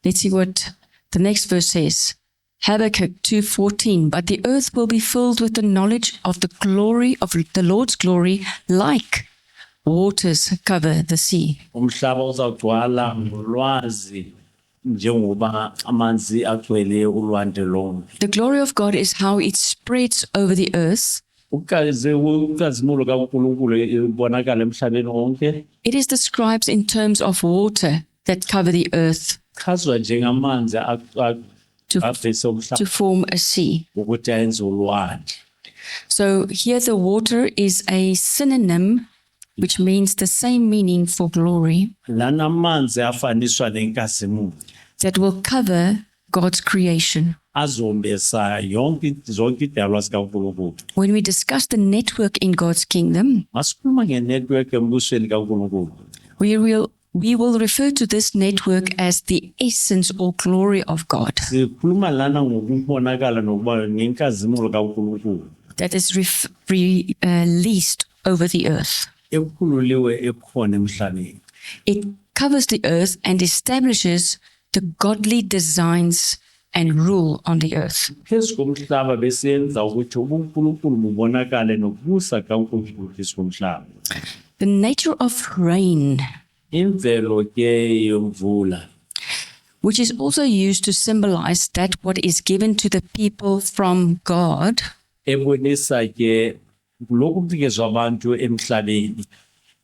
Let's see what the next verse says. Habakkuk 2:14, but the earth will be filled with the knowledge of the glory of the Lord's glory, like waters cover the sea. Umhlaba uzagcwala ngolwazi njengoba amanzi agcwele ulwandle lonke. The glory of God is how it spreads over the earth. Ukazimulo kaNkulunkulu ibonakala emhlabeni wonke. It is described in terms of water that cover the earth Chazwa njengamanzi avese to umhlaba form a sea. ukuthi ayenze ulwandle. So here the water is a synonym, which means the same meaning for glory, Lana amanzi afaniswa nenkazimulo that will cover God's creation. azombesa zonke idalwa sikaNkulunkulu. When we discuss the network in God's kingdom, Masikhuluma ngenetwork embusweni kaNkulunkulu. we will refer to this network as the essence or glory of God Sikhuluma lana ngokubonakala nokuba ngenkazimulo kaNkulunkulu. that is released over the earth. Ekhululiwe ekhona emhlabeni. It covers the earth and establishes the godly designs and rule on the earth. Phezu komhlaba besenza ukuthi ubuNkulunkulu bubonakale nokubusa kaNkulunkulu phezu komhlaba. The nature of rain, Imvelo ke yomvula which is also used to symbolize that what is given to the people from God, ebonisa ke lokhu kunikezwa abantu emhlabeni.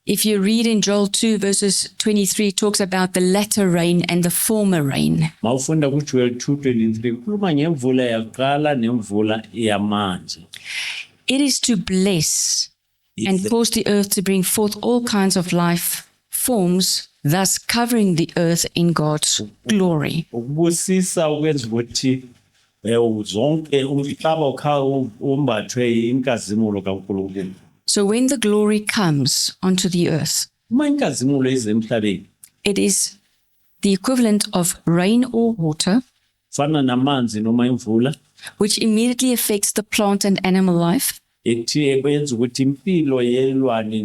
if you read in Joel 2:23, it talks about the latter rain and the former rain. Mawufunda kuJoel 2:23 kukhuluma ngemvula yakuqala nemvula yamanje. It is to bless and cause the earth to bring forth all kinds of life forms, thus covering the earth in God's glory. Ukubusisa ukwenza ukuthi zonke umhlaba umbathwe inkazimulo kaNkulunkulu. So when the glory comes onto the earth, Uma inkazimulo ize emhlabeni it is the equivalent of rain or water, fana namanzi noma imvula which immediately affects the plant and animal life. ethi ekwenza ukuthi impilo yelwane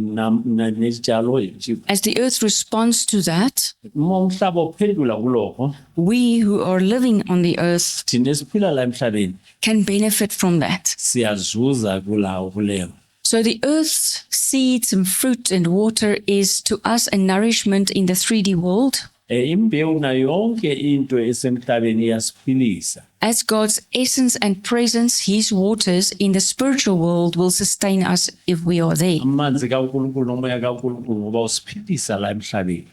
nezitshalo As the earth responds to that, uma umhlaba uphendula kulokho we who are living on the earth thina esiphila la emhlabeni can benefit from that. siyazuza kuleyo. So the earth's seeds and fruit and water is to us a nourishment in the 3D world, Imbewu nayo yonke into esemhlabeni iyasiphilisa. as God's essence and presence, his waters in the spiritual world will sustain us if we are there. Amanzi kaNkulunkulu nomoya kaNkulunkulu ngoba usiphilisa la emhlabeni.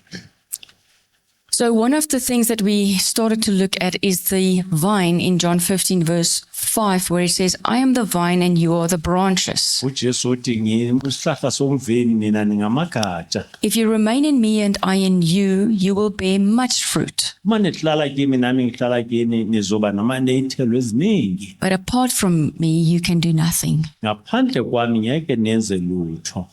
So one of the things that we started to look at is the vine in John 15:5, where it says, I am the vine and you are the branches. uJesu uthi ngiyisihlahla somveni nina ningamagatsha. If you remain in me and I in you, you will bear much fruit. Uma nihlala kimi nami ngihlala kini nizoba nezithelo eziningi. But apart from me, you can do nothing. Ngaphandle kwami ngeke nenze lutho.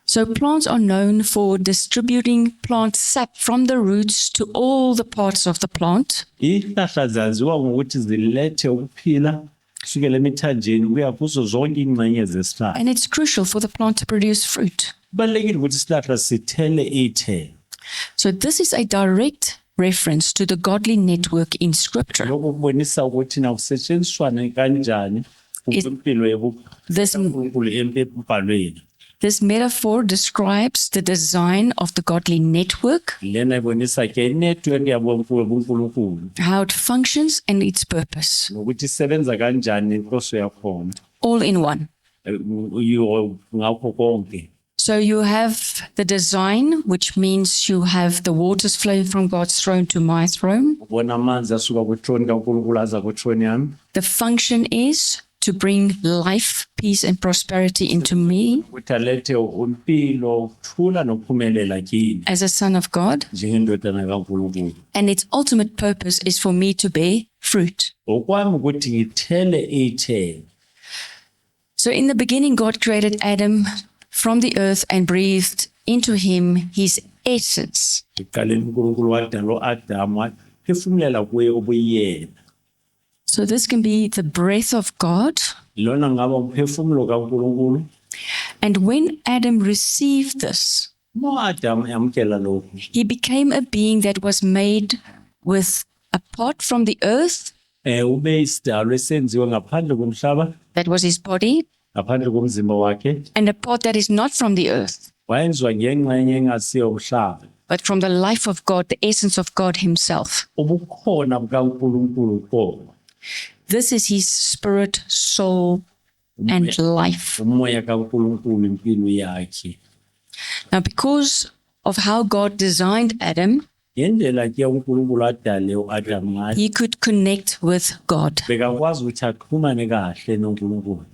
So plants are known for distributing plant sap from the roots to all the parts of the plant. Izihlahla zaziwa ngokuthi zilethe ukuphila kusukela emithanjeni kuya kuzo zonke ingxenye zesihlahla. And it's crucial for the plant to produce fruit. Kubalulekile ukuthi isihlahla sithele iy'thelo. So this is a direct reference to the godly network in scripture. Lokho kubonisa ukuthi na kusetshenziswana kanjani impilo This, embhalweni. this metaphor describes the design of the godly network, Lena ibonisa ke network yabonkulunkulu how it functions and its purpose, nokuthi isebenza kanjani inhloso yakhona. all in one. Ngakho konke. So you have the design, which means you have the waters flowing from God's throne to my throne. Ubona amanzi asuka kwithrone kaNkulunkulu aza kwithrone yami. The function is to bring life, peace, and prosperity into me Ukuthi alethe impilo, ukuthula nokuphumelela kimi as a son of God. njengendodana kaNkulunkulu. And its ultimate purpose is for me to bear fruit. Okwami ukuthi ngithele iy'thelo. So in the beginning, God created Adam from the earth and breathed into him his essence. Ekuqaleni uNkulunkulu wadala u-Adamu waphefumulela kuye ubuyena. So this can be the breath of God. Lona ngaba umphefumulo kaNkulunkulu. And when Adam received this, Adamu yamkela lokhu. he became a being that was made with apart from the earth, Ube isidalwa esenziwe ngaphandle komhlaba, that was his body, ngaphandle komzimba wakhe. and a part that is not from the earth, Wayenziwa ngengxenye engasiyo umhlaba. but from the life of God, the essence of God himself. Ubukhona bukaNkulunkulu khona. This is his spirit, soul, and life. Umoya kaNkulunkulu impilo yakhe. Now, because of how God designed Adam, Ngendlela ke uNkulunkulu adale u-Adamu ngayo, he could connect with God. bekakwazi ukuthi axhumane kahle noNkulunkulu.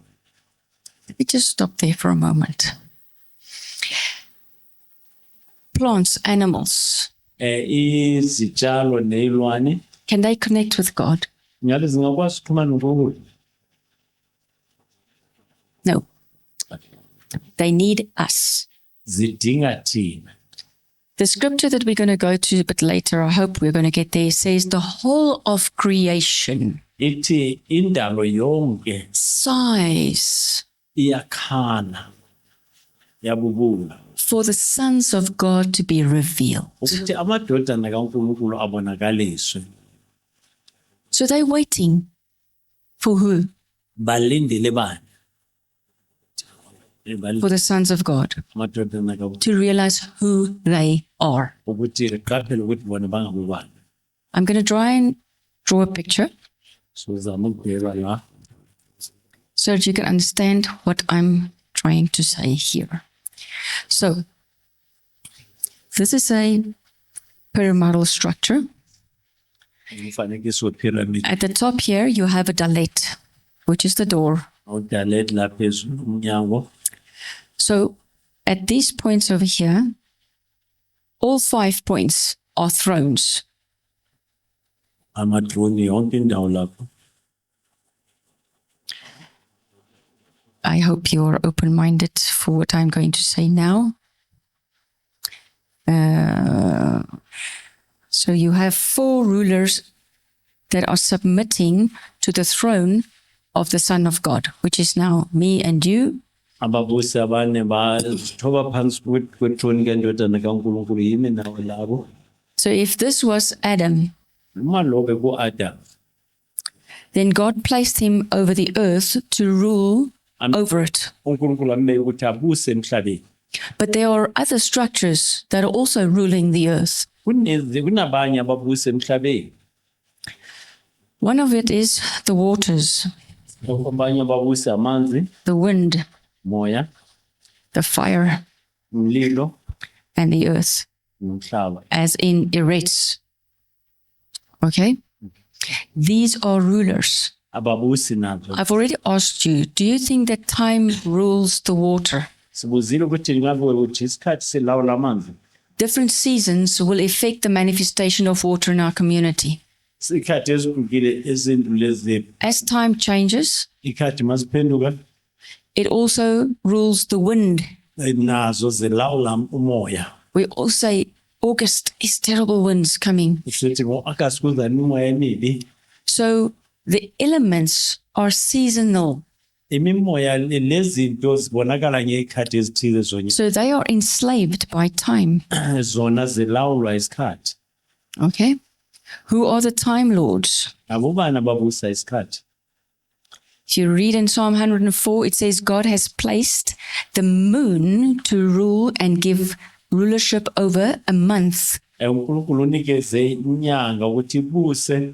Let me just stop there for a moment. Plants, animals, Izitshalo nezilwane can they connect with God? ngabe zingakwazi ukuxhumana noNkulunkulu? No. They need us. Zidinga thina. The scripture that we're going to go to a bit later, I hope we're going to get there, says the whole of creation Ithi indalo yonke sighs iyakhala, yabubula for the sons of God to be revealed. ukuthi amadodana kaNkulunkulu abonakaliswe. So they're waiting for who? Balindile bani? For the sons of God Amadodana kaNkulunkulu to realize who they are. ukuthi liqaphele ukuthi bona bangabani. I'm going to try and draw a picture So zama ukubheka la. so that you can understand what I'm trying to say here. So, this is a pyramidal structure. Umfanekiso we-pyramid. At the top here, you have a dalet, which is the door. Awudalet la phezulu umnyango. So, at these points over here, all 5 points are thrones. Amadroni yonke indawo lapho. I hope you're open-minded for what I'm going to say now. So you have 4 rulers that are submitting to the throne of the Son of God, which is now me and you. Ababusi abane bazithoba phansi kwethroni kendodana kaNkulunkulu yimi nawe labo. So if this was Adam, Uma lo beku-Adamu, then God placed him over the earth to rule over it. uNkulunkulu ambeke ukuthi abuse emhlabeni. But there are other structures that are also ruling the earth. Kunabanye ababusi emhlabeni. One of it is the waters, Abanye ababusi amanzi, the wind, moya, the fire, umlilo, and the earth, nomhlaba. as in Eretz. Okay? These are rulers. Ababusi nazo. I've already asked you, do you think that time rules the water? Sibuzile ukuthi ngabe ukuthi isikhathi silawula amanzi. Different seasons will affect the manifestation of water in our community. Isikhathi ezihlukile ezintu lezi. As time changes, Ikhathi masiphenduka it also rules the wind. nazo zilawula umoya. We all say, August is terrible winds coming. Sithi ngo-August kuzani umoya emibi. So the elements are seasonal. Imimoya nezinto zibonakala ngekhathi ezithile zonke. So they are enslaved by time. Zona zilawulwa isikhathi. Okay. Who are the time lords? Abobani ababusa isikhathi. If you read in Psalm 104, it says God has placed the moon to rule and give rulership over a month, uNkulunkulu unikeze inyanga ukuthi ibuse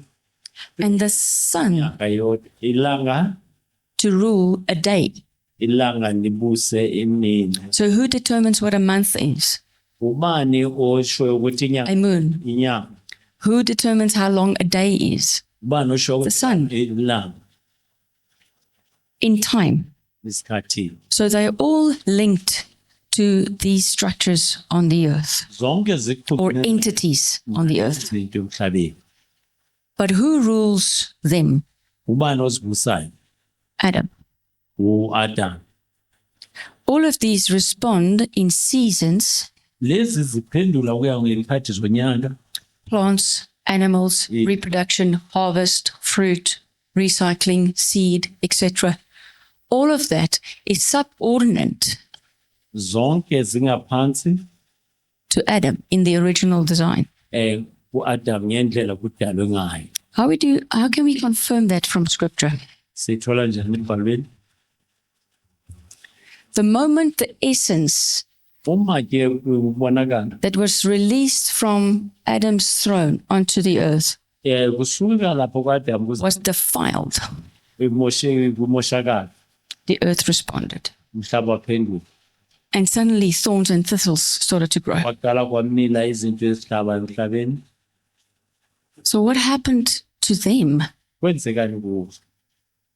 and the sun ayodwa, ilanga to rule a day. ilanga libuse imini. So who determines what a month is? Ubani osho ukuthi A moon. inyanga. Who determines how long a day is? Ubani osho The sun. ilanga In time. isikhathi. So they're all linked to these structures on the earth, Zonke or ziqhubeka entities on the earth. izinto emhlabeni. But who rules them? Ubani osibusayo? Adam. U-Adam. All of these respond in seasons: Lezi ziphendula kuya ngezikhathi zonyaka. plants, animals, Yeah. reproduction, harvest, fruit, recycling, seed, etc. All of that is subordinate Zonke zingaphansi to Adam in the original design. u-Adam ngendlela kudalwe ngayo. How can we confirm that from scripture? Sithola njani embhalweni? The moment the essence Uma ke kubonakala that was released from Adam's throne onto the earth kusuka lapho kwa-Adam was defiled, kumoshakala, the earth responded. umhlaba waphenduka. And suddenly thorns and thistles started to grow. Kwaqala kwamila izinto ezihlaba emhlabeni. So what happened to them? Kwenzekani kuwo?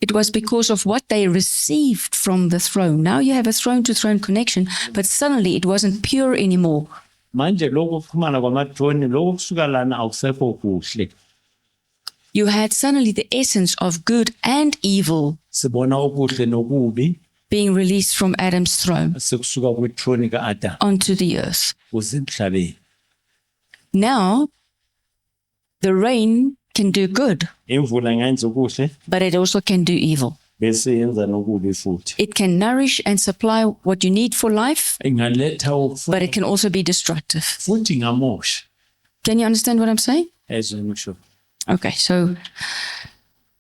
It was because of what they received from the throne. Now you have a throne-to-throne connection, but suddenly it wasn't pure anymore. Manje lokho kuxhumana kwamadroni, lokho kusuka lana akusekho kuhle. You had suddenly the essence of good and evil Sibona okuhle nokubi being released from Adam's throne sekusuka kwithroni ka-Adam onto the earth. kuze emhlabeni. Now, the rain can do good, Imvula ingayenza okuhle but it also can do evil. bese yenza nokubi futhi. It can nourish and supply what you need for life, Ingaletha but it can also be destructive. futhi ingamosha. Can you understand what I'm saying? Ezwe ngisho. Okay, so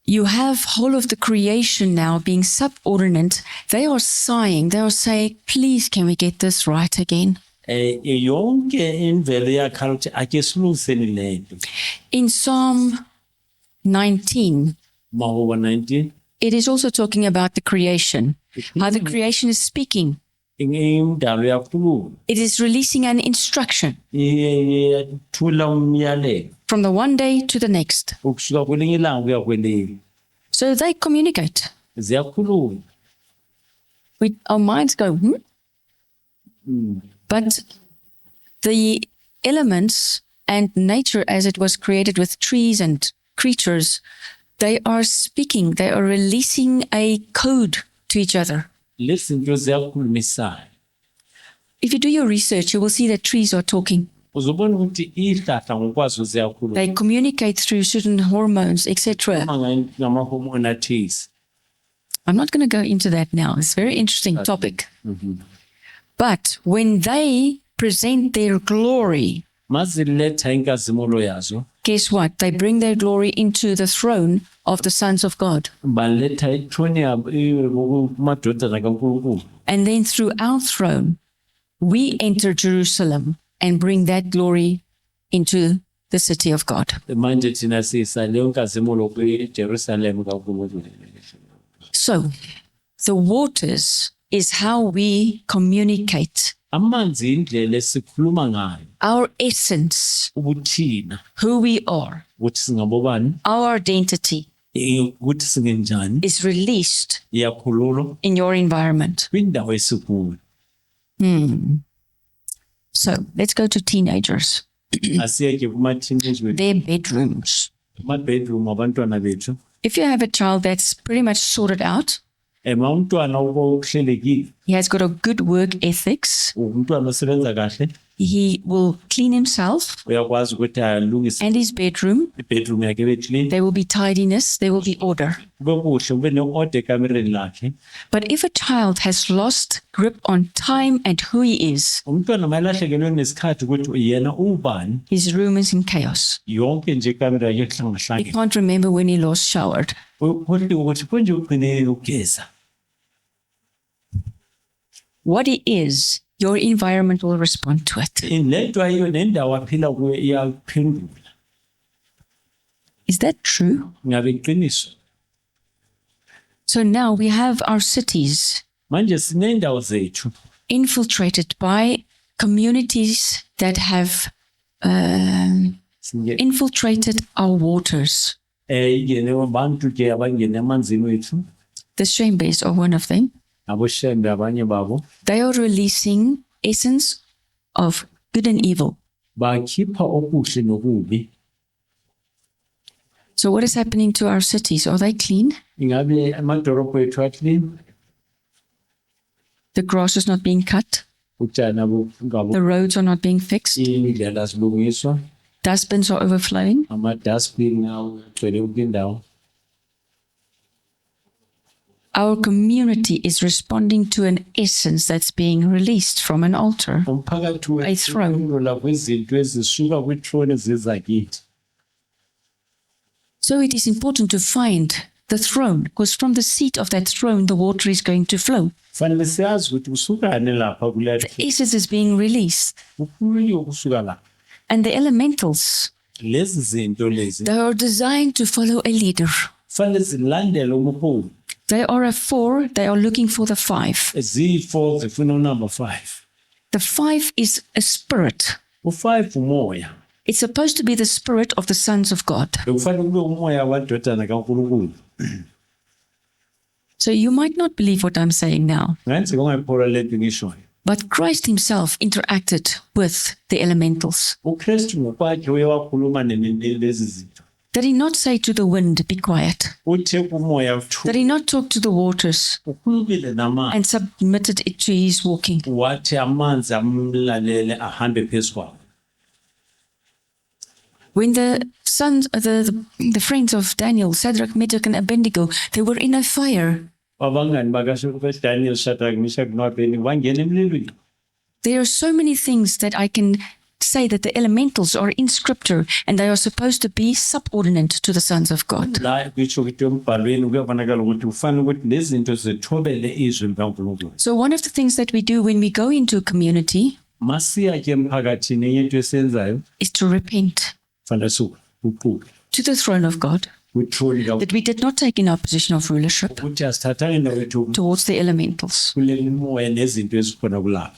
you have whole of the creation now being subordinate. They are sighing. They are saying, please, can we get this right again? Yonke imvelo yakhala ukuthi ake silungiseni lento. In Psalm 19, Mahubo 19 it is also talking about the creation, how the creation is speaking. indalo yakhuluma It is releasing an instruction iyethula umyalelo from the one day to the next. ukusuka kwelinye ilanga kuya kwelinye. So they communicate. Ziyakhuluma. Our minds go, But the elements and nature as it was created with trees and creatures, they are speaking, they are releasing a code to each other. Lezinto ziyakhulumisana. If you do your research, you will see that trees are talking. Uzobona ukuthi ihlahla ngokwazo ziyakhuluma. They communicate through certain hormones, etc. Ngama-hormone athize. I'm not going to go into that now. It's a very interesting topic. But when they present their glory, Maziletha inkazimulo yazo, guess what? They bring their glory into the throne of the sons of God. baletha ithrone yabo kumadodana kaNkulunkulu. And then through our throne, we enter Jerusalem and bring that glory into the city of God. Manje thina sisa leyo nkazimulo kwiJerusalem kaNkulunkulu. So the waters is how we communicate Amanzi indlela esikhuluma ngayo. our essence, Ubuthina who we are, ukuthi singabobani, our identity ukuthi singenjani, is released iyakhululwa in your environment. kwindawo esikuyo. So let's go to teenagers, Asiyeke kuma-teenage bethu, their bedrooms. kuma-bedroom abantwana bethu. If you have a child that's pretty much sorted out, Umntwana uhlelekile, he has got a good work ethics, umntwana osebenza kahle, he will clean himself uyakwazi ukuthi alungise and his bedroom. ibedroom yakhe ibe clean, There will be tidiness, there will be order. kube kuhle, kube ne-order ekamereni lakhe. But if a child has lost grip on time and who he is, Umntwana mayelahlekelwe nesikhathi ukuthi yena ubani, his room is in chaos. yonke nje ikamera yakhe He ihlangahlangene. can't remember when he last showered. Ukuthi konje ugcine ugeza. What he is, your environment will respond to it. Lento ayiyo nendawo aphila kuyo iyaphendula. Is that true? Ngabe iqiniso. So now we have our cities Manje sinendawo zethu infiltrated by communities that have infiltrated our waters. ingene abantu ke abangene emanzini wethu, The Shembes are one of them. aboshembe abanye babo They are releasing essence of good and evil. bakhipha okuhle nokubi. So what is happening to our cities? Are they clean? Ingabe amadorobho ethu aclean, The grass is not being cut. utshani The roads are not being fixed. indlela zilungiswa, Dustbins are overflowing. ama-dustbin agcwele kwindawo. Our community is responding to an essence that's being released from an altar. Umphakathi A throne. wethu kwezinto ezisuka kwithrone ziza kithi. So it is important to find the throne, because from the seat of that throne, the water is going to flow. Fanele siyazi ukuthi usukane lapha kule The essence is being released. kuyo kusuka la. And the elementals, Lezi zinto lezi they are designed to follow a leader. fanele zilandele umholi. They are a 4, they are looking for the 5. Ziyi-4 zifuna unumber 5. The 5 is a spirit. U-5 umoya. It's supposed to be the spirit of the sons of God. Bekufanele kube umoya wamadodana kaNkulunkulu. So you might not believe what I'm saying now, Ngenzeka ungayiphola lento ngishoyo. but Christ himself interacted with the elementals. uKristu ngokwakhe uye wakhuluma lezi zinto. Did he not say to the wind, be quiet? Uthe kumoya Did he not talk to the waters ukhulumile namanzi, and submitted it to his walking? wathi amanzi amlalele ahambe phezu kwawo. When the sons, the friends of Daniel, Shadrach, Meshach, and Abednego, they were in a fire. Abangani bakaDaniel, Shadrach, Meshach noAbednego bangena emlilweni. There are so many things that I can say that the elementals are in scripture and they are supposed to be subordinate to the sons of God. La kutsho ukuthi embhalweni kuyabonakala ukuthi kufanele ukuthi lezi zinto zithobele izwi likaNkulunkulu. So one of the things that we do when we go into a community Masiya ke emphakathini enye into esiyenzayo is to repent fanele siququke to the throne of God kwithrone that we did not take in our position of rulership ukuthi asithathanga indawo yethu towards the elementals, kule moya nezinto ezikhona kulapha.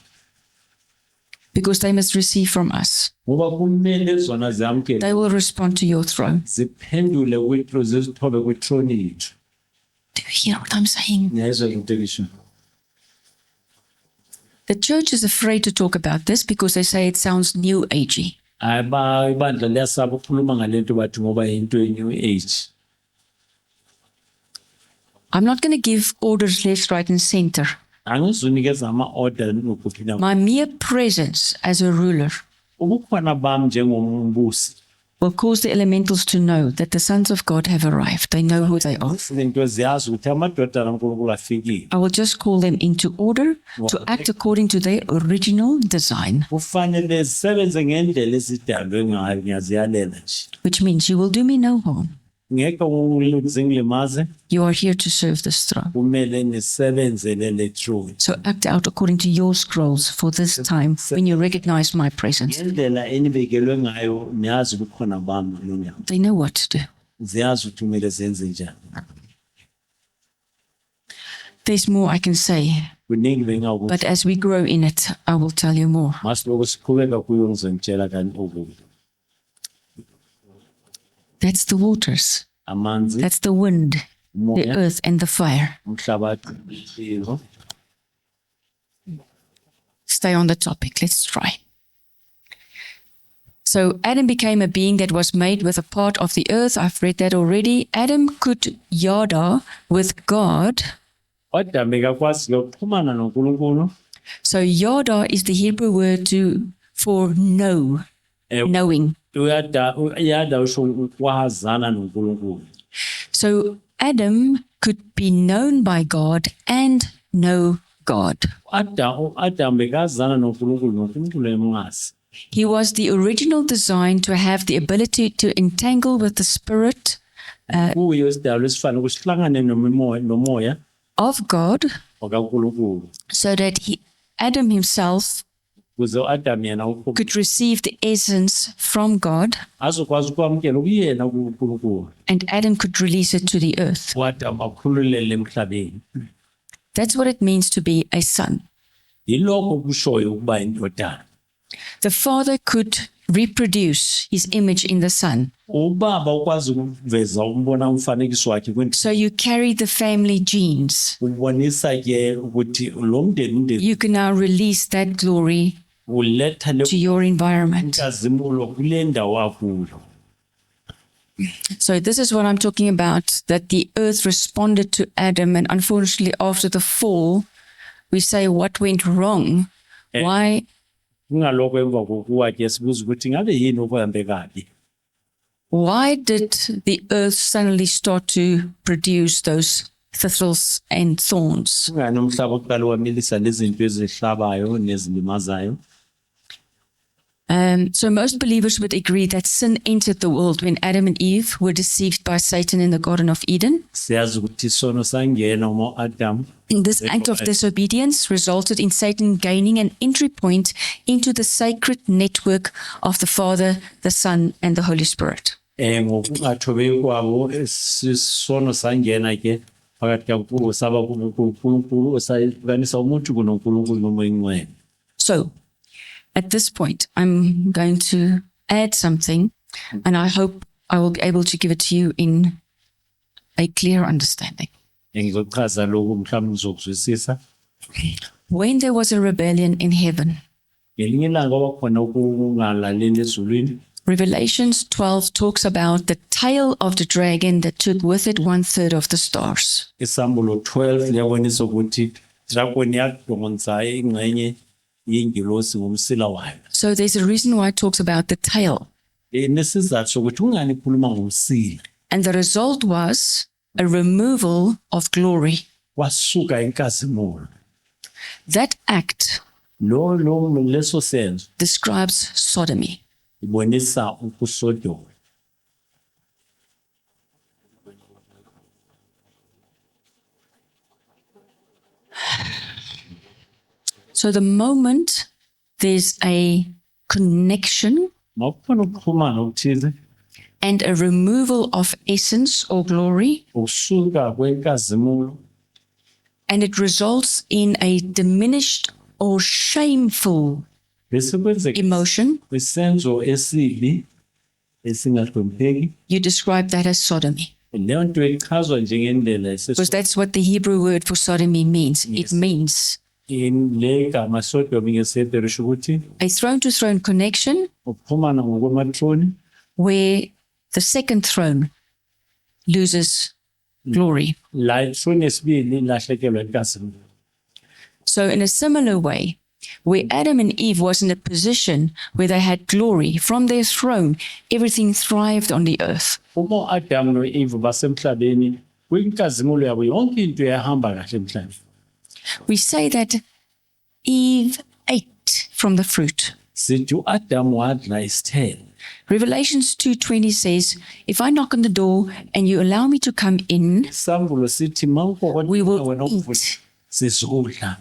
because they must receive from us. Ngoba kumele zona zamkele They will respond to your throne. ziphendule kwithrone, zizithobe kwithrone yethu. Do you hear what I'm saying? Ngiyayizwa into engisho. The church is afraid to talk about this because they say it sounds new agey. Ibandla liyasaba ukukhuluma ngalento bathi ngoba into ye-new age. I'm not going to give orders left, right, and center. Angizunikeza ama-order nokuphila. My mere presence as a ruler Ubukhona bami njengombusi will cause the elementals to know that the sons of God have arrived. They know who they are. izinto ziyazi ukuthi amadodana kaNkulunkulu afikile. I will just call them into order to act according to their original design, Kufanele zisebenze ngendlela ezidalwe ngayo, ngiyaziyalela nje. which means you will do me no harm. Ngeke ngilimaze, You are here to serve this throne. kumele nisebenzele le throne. So act out according to your scrolls for this time when you recognize my presence. Ngendlela enibekelwe ngayo niyazi ukukhona bami kulonyaka. They know what to do. Ziyazi ukuthi kumele zenze njani. There's more I can say, Kuningi bengakuthi but as we grow in it, I will tell you more. masiloko siqhubeka kuyo ngizongitshela kanti okubi. That's the waters. Amanzi, That's the wind, the umoya, earth, and the fire. umhlabathi, impilo. Stay on the topic. Let's try. So Adam became a being that was made with a part of the earth. I've read that already. Adam could yada with God. Kodwa bekakwazi ukuxhumana noNkulunkulu. So yada is the Hebrew word for knowing. Uyada usho ukwazana noNkulunkulu. So Adam could be known by God and know God. Adam bekazana noNkulunkulu emazi. He was the original design to have the ability to entangle with the spirit Kuyo isidalwa esifana ukusihlangane nomoya of God, okaNkulunkulu. so that Adam himself Kuze Adam yena could receive the essence from God, azokwazi ukwamkela ukuyena kuNkulunkulu. and Adam could release it to the earth. Adam akhululele emhlabeni. That's what it means to be a son. Yilokho kushoyo ukuba indodana. The father could reproduce his image in the son. Ubaba ukwazi ukuveza umbona umfanekiso wakhe kwinto. So you carry the family genes. Ubonisa ke ukuthi lo mndeni You can now release that glory uletha le to your environment. nkazimulo kule ndawo akuyo. So this is what I'm talking about, that the earth responded to Adam, and unfortunately after the fall, we say what went wrong. Why? Kungalokho emva kokuwa ke sibuza ukuthi ngabe yini okuhambe kabi. Why did the earth suddenly start to produce those thistles and thorns? Kungani umhlaba uqala wamilisa lezinto ezihlabayo nezilimazayo. So most believers would agree that sin entered the world when Adam and Eve were deceived by Satan in the Garden of Eden. Siyazi ukuthi isono sangena uMadam. This act of disobedience resulted in Satan gaining an entry point into the sacred network of the Father, the Son, and the Holy Spirit. Ngokungathobeki kwabo isono sangena ke phakathi kwabo saba kuNkulunkulu osayihlukanisa umuntu kuNkulunkulu nomoya ingcwele. So, at this point, I'm going to add something, and I hope I will be able to give it to you in a clear understanding. Ngizochaza lokho mhlawumbe ngizokuzwisisa. When there was a rebellion in heaven, Ngelinye ilanga kwakhona ukungalaleli ezulwini. Revelations 12 talks about the tail of the dragon that took with it 1/3 of the stars. Isambulo 12 liyabonisa ukuthi dragon yadonsa ingxenye yengilosi ngomsila wayo. So there's a reason why it talks about the tail. Nesizathu sokuthi ungani khuluma ngomsila. And the result was a removal of glory. Wasuka inkazimulo. That act Leso senzo describes sodomy. ibonisa ukusodoma. So the moment there's a connection Mawukhona ukuxhumana okuthize and a removal of essence or glory, usuka kwenkazimulo and it results in a diminished or shameful bese kwenzeka emotion, isenzo esibi esingahlonipheki. you describe that as sodomy. Leyo nto ichazwa njengendlela Because that's what the Hebrew word for sodomy means. It means le gama sodomi ngeSebheru lisho ukuthi a throne-to-throne connection ukuxhumana ngokwamatroni where the second throne loses glory. la itroni yesibili ilahlekelwa inkazimulo. So in a similar way, where Adam and Eve was in a position where they had glory from their throne, everything thrived on the earth. Uma uAdam noEve basemhlabeni kwinkazimulo yabo yonke into yahamba kahle emhlabeni. We say that Eve ate from the fruit. Sithi uAdam wadla isithelo. Revelations 2:20 says, if I knock on the door and you allow me to come in, Isambulo sithi mawukhona we will wena uvula eat. sizodla.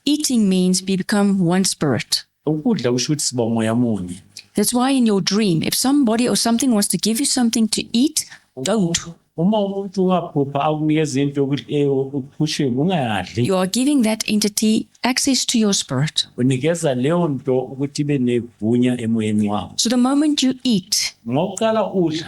Eating means we become one spirit. Ukudla kusho ukuthi siba umoya munye. That's why in your dream, if somebody or something wants to give you something to eat, don't. Uma umuntu ungaphupha akunikeza into ukuphusheni ungayadli. You are giving that entity access to your spirit. Unikeza leyo nto ukuthi ibe negunya emoyeni wakho. So the moment you eat, Ngokuqala udla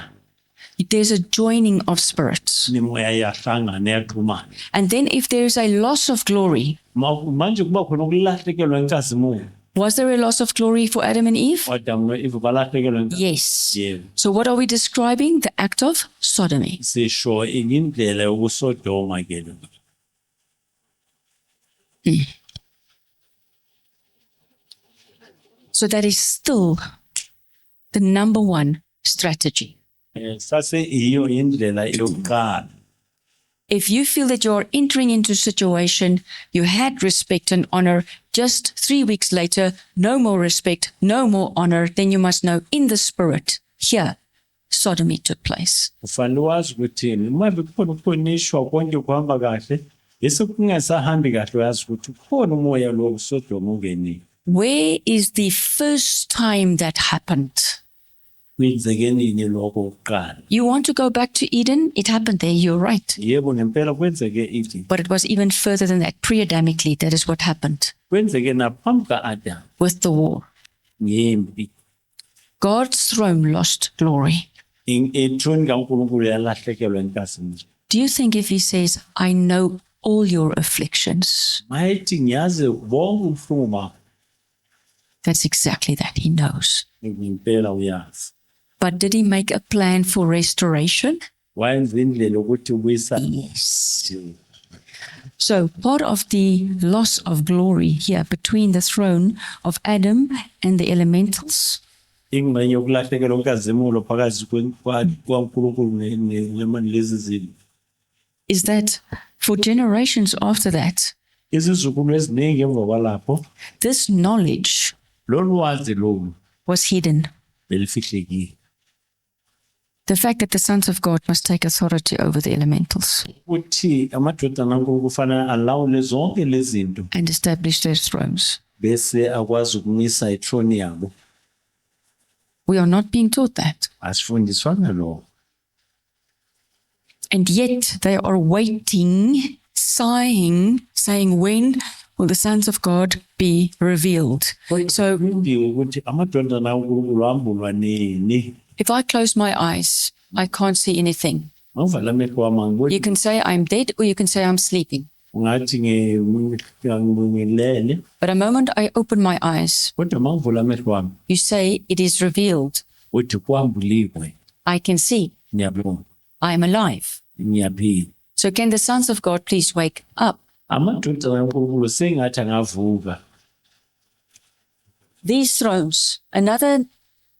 there's a joining of spirits. nemoya yahlangana yaxhumana. And then if there's a loss of glory, Manje kuba khona ukulahlekelwa inkazimulo. was there a loss of glory for Adam and Eve? Adam noEve balahlekelwa inkazimulo. Yes. Yebo. So what are we describing? The act of sodomy. Sisho indlela yokusodoma ke lo. So that is still the number one strategy. Sase iyo indlela yokuqala. If you feel that you're entering into a situation, you had respect and honor, just 3 weeks later, no more respect, no more honor, then you must know in the spirit, here, sodomy took place. Ufanele wazi ukuthi uma bekukhona ukuhlonishwa konke kuhamba kahle, bese kungasahambi kahle uyazi ukuthi ukhona umoya lo uSodoma ungenile. Where is the first time that happened? Kwenzeke nini lokho kuqala? You want to go back to Eden? It happened there, you're right. Yebo ngempela kwenzeke ithi. But it was even further than that. Pre-Adamically, that is what happened Kwenzeke naphambi kaAdam with the war. ngempi. God's throne lost glory. Ithoni kaNkulunkulu yalahlekelwa inkazimulo. Do you think if he says, I know all your afflictions, Mayithi ngiyazi bonke ubuhlungu bakho, that's exactly that. He knows. ngempela uyazi. But did he make a plan for restoration? Wayenza indlela ukuthi ubuyisa. Yes. So part of the loss of glory here between the throne of Adam and the elementals Ingxenye yokulahlekelwa inkazimulo phakathi kwaNkulunkulu lezi zinto. is that for generations after that, Izizukulu eziningi emva kwalapho this knowledge lolwazi lolu was hidden. belifihlekile. The fact that the sons of God must take authority over the elementals Ukuthi amadodana kaNkulunkulu kufanele alawule zonke lezi zinto and establish their thrones. bese akwazi ukumisa ithrone yabo. We are not being taught that. Asifundiswanga lokho. And yet they are waiting, sighing, saying, when will the sons of God be revealed? So ukuthi amadodana kaNkulunkulu ambulwa nini. if I close my eyes, I can't see anything. Ngivala amehlo wami angiboni. You can say I'm dead or you can say I'm sleeping. Ungathi ngilele, But the moment I open my eyes, kodwa mangivula amehlo wami you say it is revealed. uthi kwambuliwe, I can see. ngiyabona, I am alive. ngiyaphila. So can the sons of God please wake up? Amadodana kaNkulunkulu sengathi angavuka. These thrones, another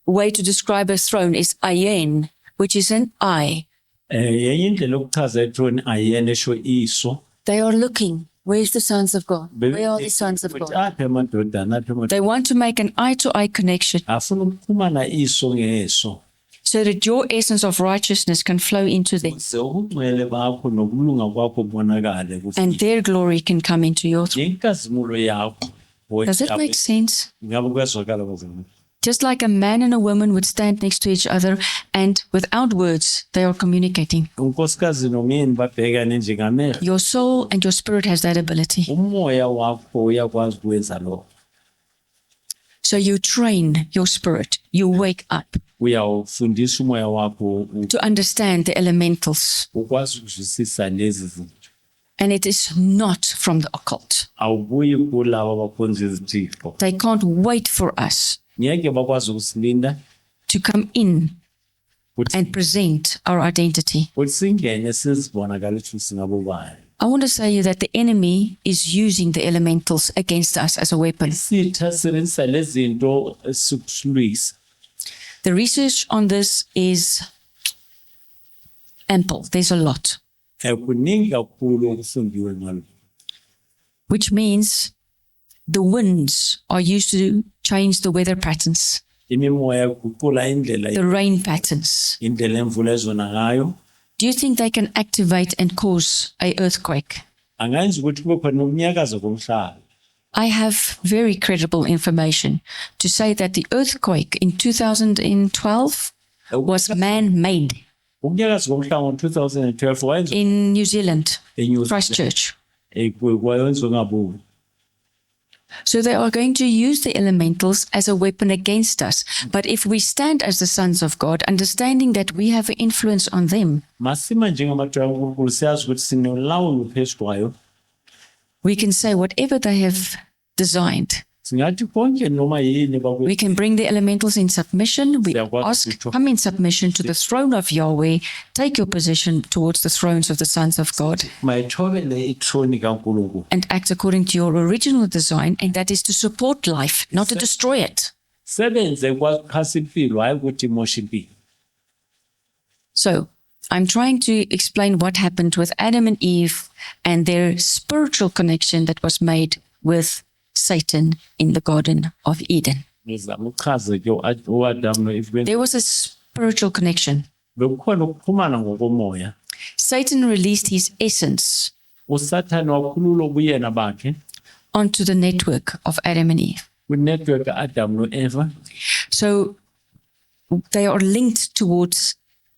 way to describe a throne is ayen, which is an eye. Yenye indlela yokuchaza ithrone ayena esho iso. They are looking. Where's the sons of God? Where are the sons of God? Apha amadodana, apha amadodana. They want to make an eye-to-eye connection Afuna ukuxhumana iso ngeso. so that your essence of righteousness can flow into them Ze ubungcwele bakho nokulunga kwakho kubonakale. and their glory can come into your throne. Inkazimulo yakho. Does it make sense? Ngabe kuyazwakala kwazona. Just like a man and a woman would stand next to each other and without words, they are communicating. Unkosikazi nomyeni babhekane njengamehlo. Your soul and your spirit has that ability. Umoya wakho uyakwazi ukwenza lokho. So you train your spirit. You wake up Uyawufundisa umoya wakho to understand the elementals. ukwazi ukuzwisisa lezi zinto. And it is not from the occult. Awubuyi kulabo abakhonza izithixo. They can't wait for us Ngeke bakwazi ukusilinda to come in ukuthi and present our identity. singene sizibonakala ukuthi singabobani. I want to say that the enemy is using the elementals against us as a weapon. Sitha sibenzisa lezi zinto esikuhlwisa. The research on this is ample. There's a lot, Kuningi kakhulu okufundiwe ngalo. which means the winds are used to change the weather patterns, Imimoya kuqula indlela the rain patterns. indlela emvula ezona ngayo. Do you think they can activate and cause an earthquake? Angayenza ukuthi kube khona ukunyakaza komhlaba. I have very credible information to say that the earthquake in 2012 was man-made Ukunyakaza komhlaba ngo-2012 wayenza in New Zealand, eNew Christchurch. kwayenziwa ngabovu. So they are going to use the elementals as a weapon against us. But if we stand as the sons of God, understanding that we have an influence on them, Masima njengamadodana kaNkulunkulu siyazi ukuthi sinolawulo phezu kwayo. we can say whatever they have designed. Singathi konke noma yini We can bring the elementals in submission. We ask, come in submission to the throne of Yahweh. Take your position towards the thrones of the sons of God mayithobele ithrone kaNkulunkulu. and act according to your original design, and that is to support life, not to destroy it. sebenze kwakhasa impilo hayi ukuthi imoshe impilo. So I'm trying to explain what happened with Adam and Eve and their spiritual connection that was made with Satan in the Garden of Eden. Ngizama uchaze ke uAdam noEve There was a spiritual connection. bekukhona ukuphumana ngokomoya. Satan released his essence uSathane wakhulula ubuyena bakhe onto the network of Adam and Eve. kwinetwork kaAdam noEva. So they are linked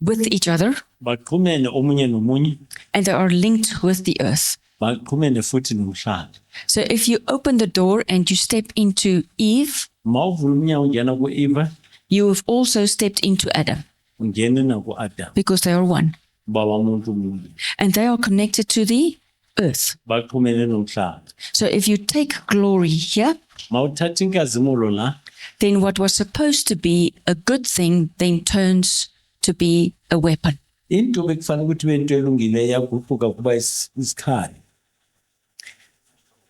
with each other, Baxhumene omunye nomunye, and they are linked with the earth. baxhumene futhi nomhlaba. So if you open the door and you step into Eve, Mawuvula umnyango ungena kuEva, you have also stepped into Adam ungena nakuAdam. because they are one. Baba umuntu munye. And they are connected to the earth. Baxhumene nomhlaba. So if you take glory here, Mawuthatha inkazimulo la, then what was supposed to be a good thing then turns to be a weapon. into bekufanele ukuthi bento elungileyo yaguquka kuba isikhali.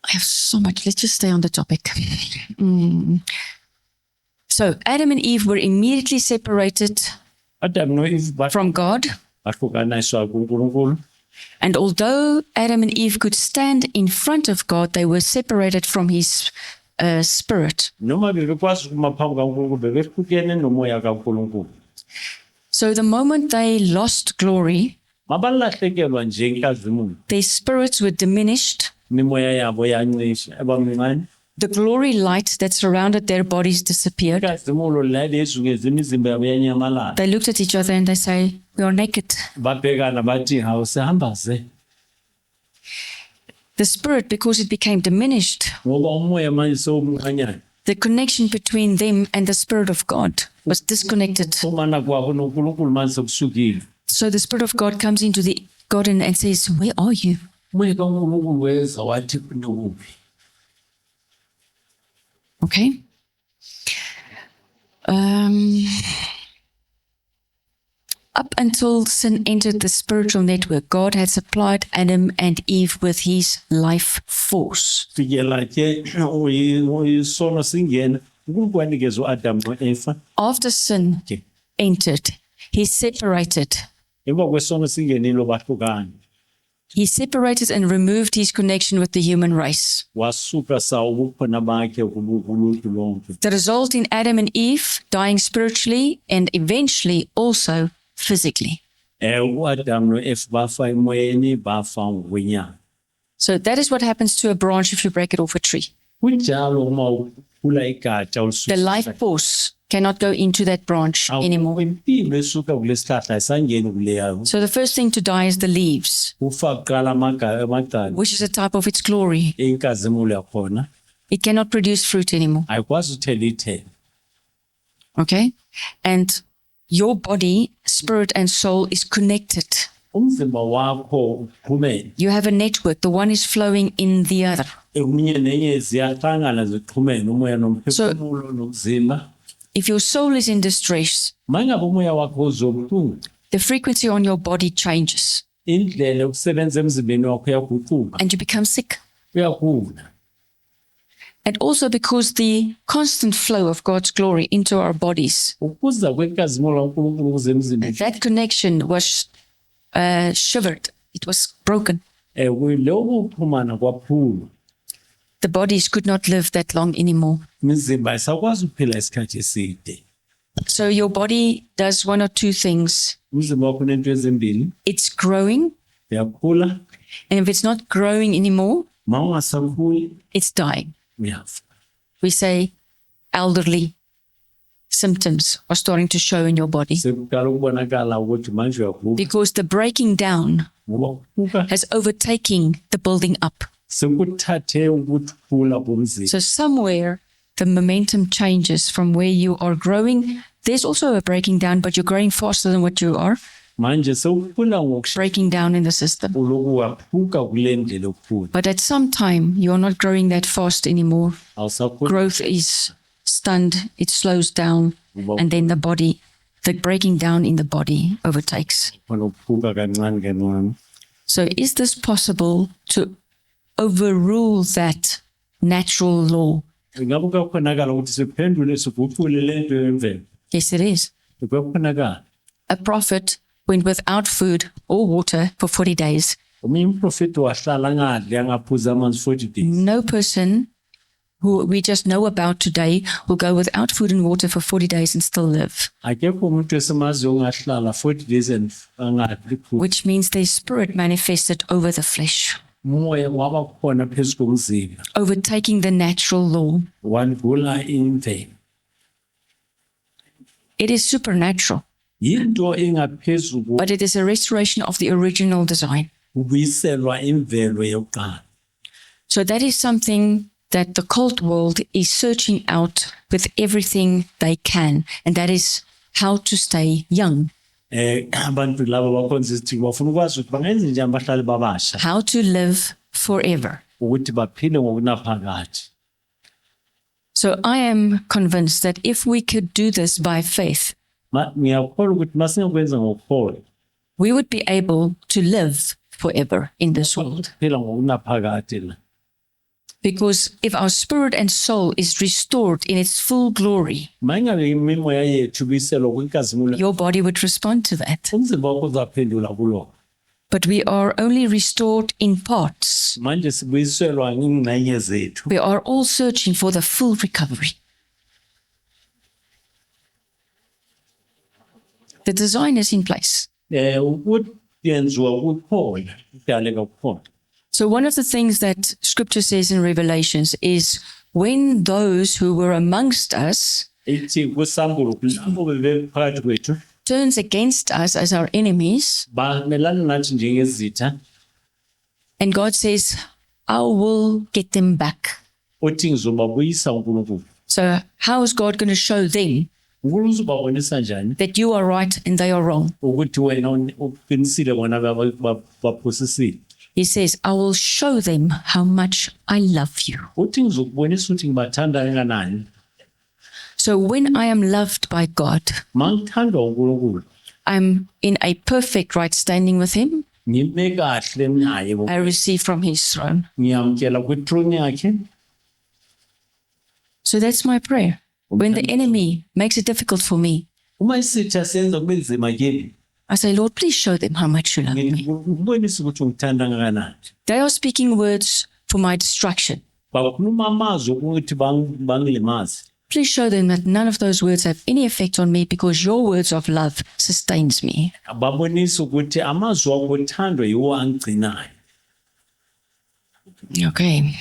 I have so much. Let's just stay on the topic. So Adam and Eve were immediately separated Adam noEve from God. bahlukaniswa kuNkulunkulu. And although Adam and Eve could stand in front of God, they were separated from his spirit. Noma bebekwazi ukuma phambi kaNkulunkulu bebehlukene nomoya kaNkulunkulu. So the moment they lost glory, Mabalahlekelwa nje inkazimulo. their spirits were diminished. Imimoya yabo yancisha abamincane. The glory light that surrounded their bodies disappeared. Inkazimulo lalezungeza imizimba yabo yanyamalala. They looked at each other and they say, "We are naked." Babhekana bathi hawu sihamba ze. The spirit, because it became diminished, Ngoba umoya manje sowumncanyana. the connection between them and the Spirit of God was disconnected. Xhumana kwabo noNkulunkulu manje sokusukile. So the Spirit of God comes into the garden and says, "Where are you?" Umoya kaNkulunkulu weza wathi kunokuphi. Okay. Up until sin entered the spiritual network, God had supplied Adam and Eve with his life force. Fikela ke uyisono singena uNkulunkulu wanikeza uAdam noEva. After sin Okay. entered, he separated. Emva kwesono singenile bahlukana. He separated and removed his connection with the human race. Wasuka sawo ubukhona bakhe kuluntu lonke. The result in Adam and Eve dying spiritually and eventually also physically. uAdam noEva bafa emoyeni bafa ngokwenyama. So that is what happens to a branch if you break it off a tree. Kunjalo uma uphula igatsha The life force cannot go into that branch anymore. Impilo esuka kulesihlahla isangeni kuleyo. So the first thing to die is the leaves, Ufa kuqala amagqabi which is a type of its glory. inkazimulo yakhona It cannot produce fruit anymore. ayikwazi uthela ithele. Okay? And your body, spirit, and soul is connected. Umzimba wakho uxhumene. You have a network. The one is flowing in the other. Eminye nenye ziyahlangana zixhumene umoya nomphefumulo nomzimba. If your soul is in distress, Mangabe umoya wakho uzobuhlungu, the frequency on your body changes indlela yokusebenza emzimbeni wakho iyaguquka, and you become sick. uyagula. And also because the constant flow of God's glory into our bodies, Ukuza kwenkazimulo kaNkulunkulu kuze emzimbeni. that connection was shivered. It was broken. Kulobo kuphumana kwaphula. The bodies could not live that long anymore. Imizimba ayisakwazi ukuphila isikhathi eside. So your body does one or two things. Umzimba wakho unento ezimbili, It's growing, uyakhula, and if it's not growing anymore, ma ungasakhuli it's dying. uyafa. We say elderly symptoms are starting to show in your body Sekuqala ukubonakala ukuthi manje uyaguga. because the breaking down Ngoba ukuguga has overtaken the building up. sekuthathe ukuthula komzimba. So somewhere the momentum changes from where you are growing. There's also a breaking down, but you're growing faster than what you are Manje sekukhula ngokushilo breaking down in the system. waphuka kule ndlela yokukhula. But at some time, you're not growing that fast anymore. Awusakhuli Growth is stunned, it slows down, and then the breaking down in the body overtakes. khona ukuphuka kancane kancane. So is this possible to overrule that natural law Ngabe kuyakhonakala ukuthi siphendule siguqule lento yemvelo. Yes, it is. Kuyakhonakala. A prophet went without food or water for 40 days. Omunye umprofeti wahlala ngadli angaphuza amanzi 40 days. No person who we just know about today will go without food and water for 40 days and still live, Akekho umuntu esimaziyo ongahlala 40 days and angadli futhi. which means their spirit manifested over the flesh, Umoya waba khona phezu komzimba. overtaking the natural law. Wandlula imvelo. It is supernatural, Yinto engaphezulu but it is a restoration of the original design. kubuyiselwa imvelo yokuqala. So that is something that the cult world is searching out with everything they can, and that is how to stay young, Abantu laba bakhonza ukuthi bafuna ukwazi ukuthi bangenze njani bahlale babasha how to live forever. ukuthi baphile ngokunaphakade. So I am convinced that if we could do this by faith, Ngiyakholwa ukuthi masingakwenza ngokukholwa we would be able to live forever in this world. phila ngokunaphakade la. Because if our spirit and soul is restored in its full glory, Mayingabe imimoya yethu biselwa kwinkazimulo your body would respond to that. umzimba wakho uzaphendula kuloko. But we are only restored in parts. Manje sibuyiselwa ngingxenye zethu. We are all searching for the full recovery. The design is in place. Ukuthi yenziwa kukhona, kudaleka kukhona. So one of the things that scripture says in Revelations is when those who were amongst us Ithi kusambulo kulabo bebephakathi kwethu turns against us as our enemies, bamelana nathi njengezitha. and God says, I will get them back. Uthi ngizobabuyisa uNkulunkulu. So how is God going to show them uNkulunkulu uzobabonisa njani that you are right and they are wrong? ukuthi wena uqinisile bona baphosisile. He says, I will show them how much I love you. Uthi ngizokubonisa ukuthi ngibathanda kangakanani. So when I am loved by God, Mangithandwa uNkulunkulu I'm in a perfect right standing with him. ngime kahle naye, I receive from his throne. ngiyamkela kwithrone yakhe. So that's my prayer. When the enemy makes it difficult for me, Uma isitha senza kube nzima kimi, I say, Lord, please show them how much you love me. ngibonisa ukuthi ungithanda kangakanani. They are speaking words for my destruction. Bakhuluma amazwi ukuthi bangilimaze. Please show them that none of those words have any effect on me because your words of love sustains me. Babonisa ukuthi amazwi akho othando yiwo angigcinayo. Okay.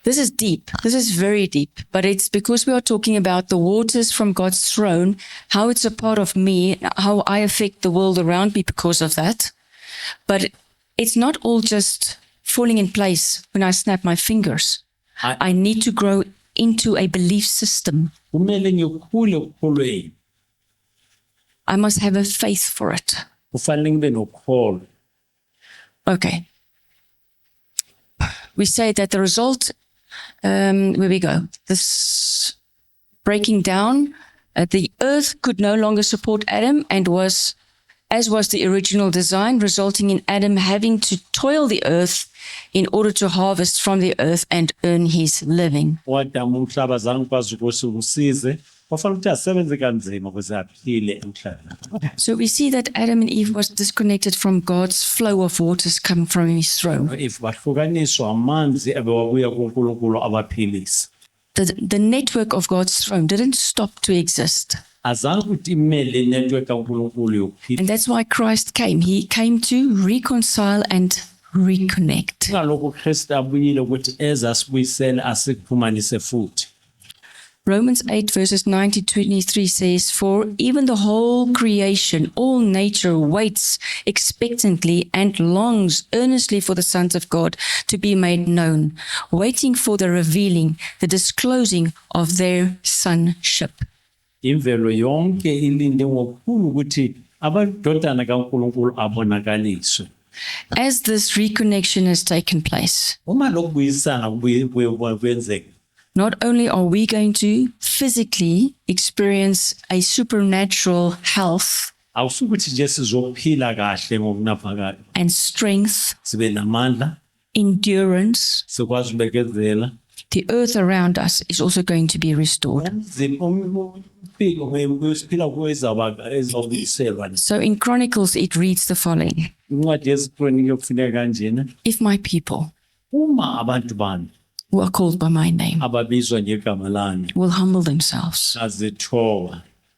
This is deep. This is very deep. But it's because we are talking about the waters from God's throne, how it's a part of me, how I affect the world around me because of that. But it's not all just falling in place when I snap my fingers. I need to grow into a belief system. Kumele ngikhule ukukholweni. I must have a faith for it. Kufanele ngibe nokukholo. Okay. We say that the result, where we go, this breaking down, the earth could no longer support Adam and was, as was the original design, resulting in Adam having to toil the earth in order to harvest from the earth and earn his living. Wadama umhlaba zange ukwazi ukuthi usize. Kufanele ukuthi asebenze kanzima ukuze aphile emhlabeni. So we see that Adam and Eve was disconnected from God's flow of waters coming from his throne. If bahlukaniswa amanzi abewabuya kuNkulunkulu abaphilisa. The network of God's throne didn't stop to exist. Azange ukuthi imele inetwork kaNkulunkulu yokuphila. And that's why Christ came. He came to reconcile and reconnect. Ngalokho uKristu abuyile ukuthi eze asibuyisele asikuphumanise futhi. Romans 8 verses 9 to 23 says, For even the whole creation, all nature waits expectantly and longs earnestly for the sons of God to be made known, waiting for the revealing, the disclosing of their sonship. Imvelo yonke ilinde ngokukhulu ukuthi abadodana kaNkulunkulu abonakaliswe. As this reconnection has taken place, Uma lokubuyisana kwenzeka, not only are we going to physically experience a supernatural health awusukuthi nje sizophila kahle ngokunaphakade. and strength, Sibe namandla, endurance, sikwazi ubekezela, the earth around us is also going to be restored. So in Chronicles, it reads the following. If my people, who are called by my name, will humble themselves,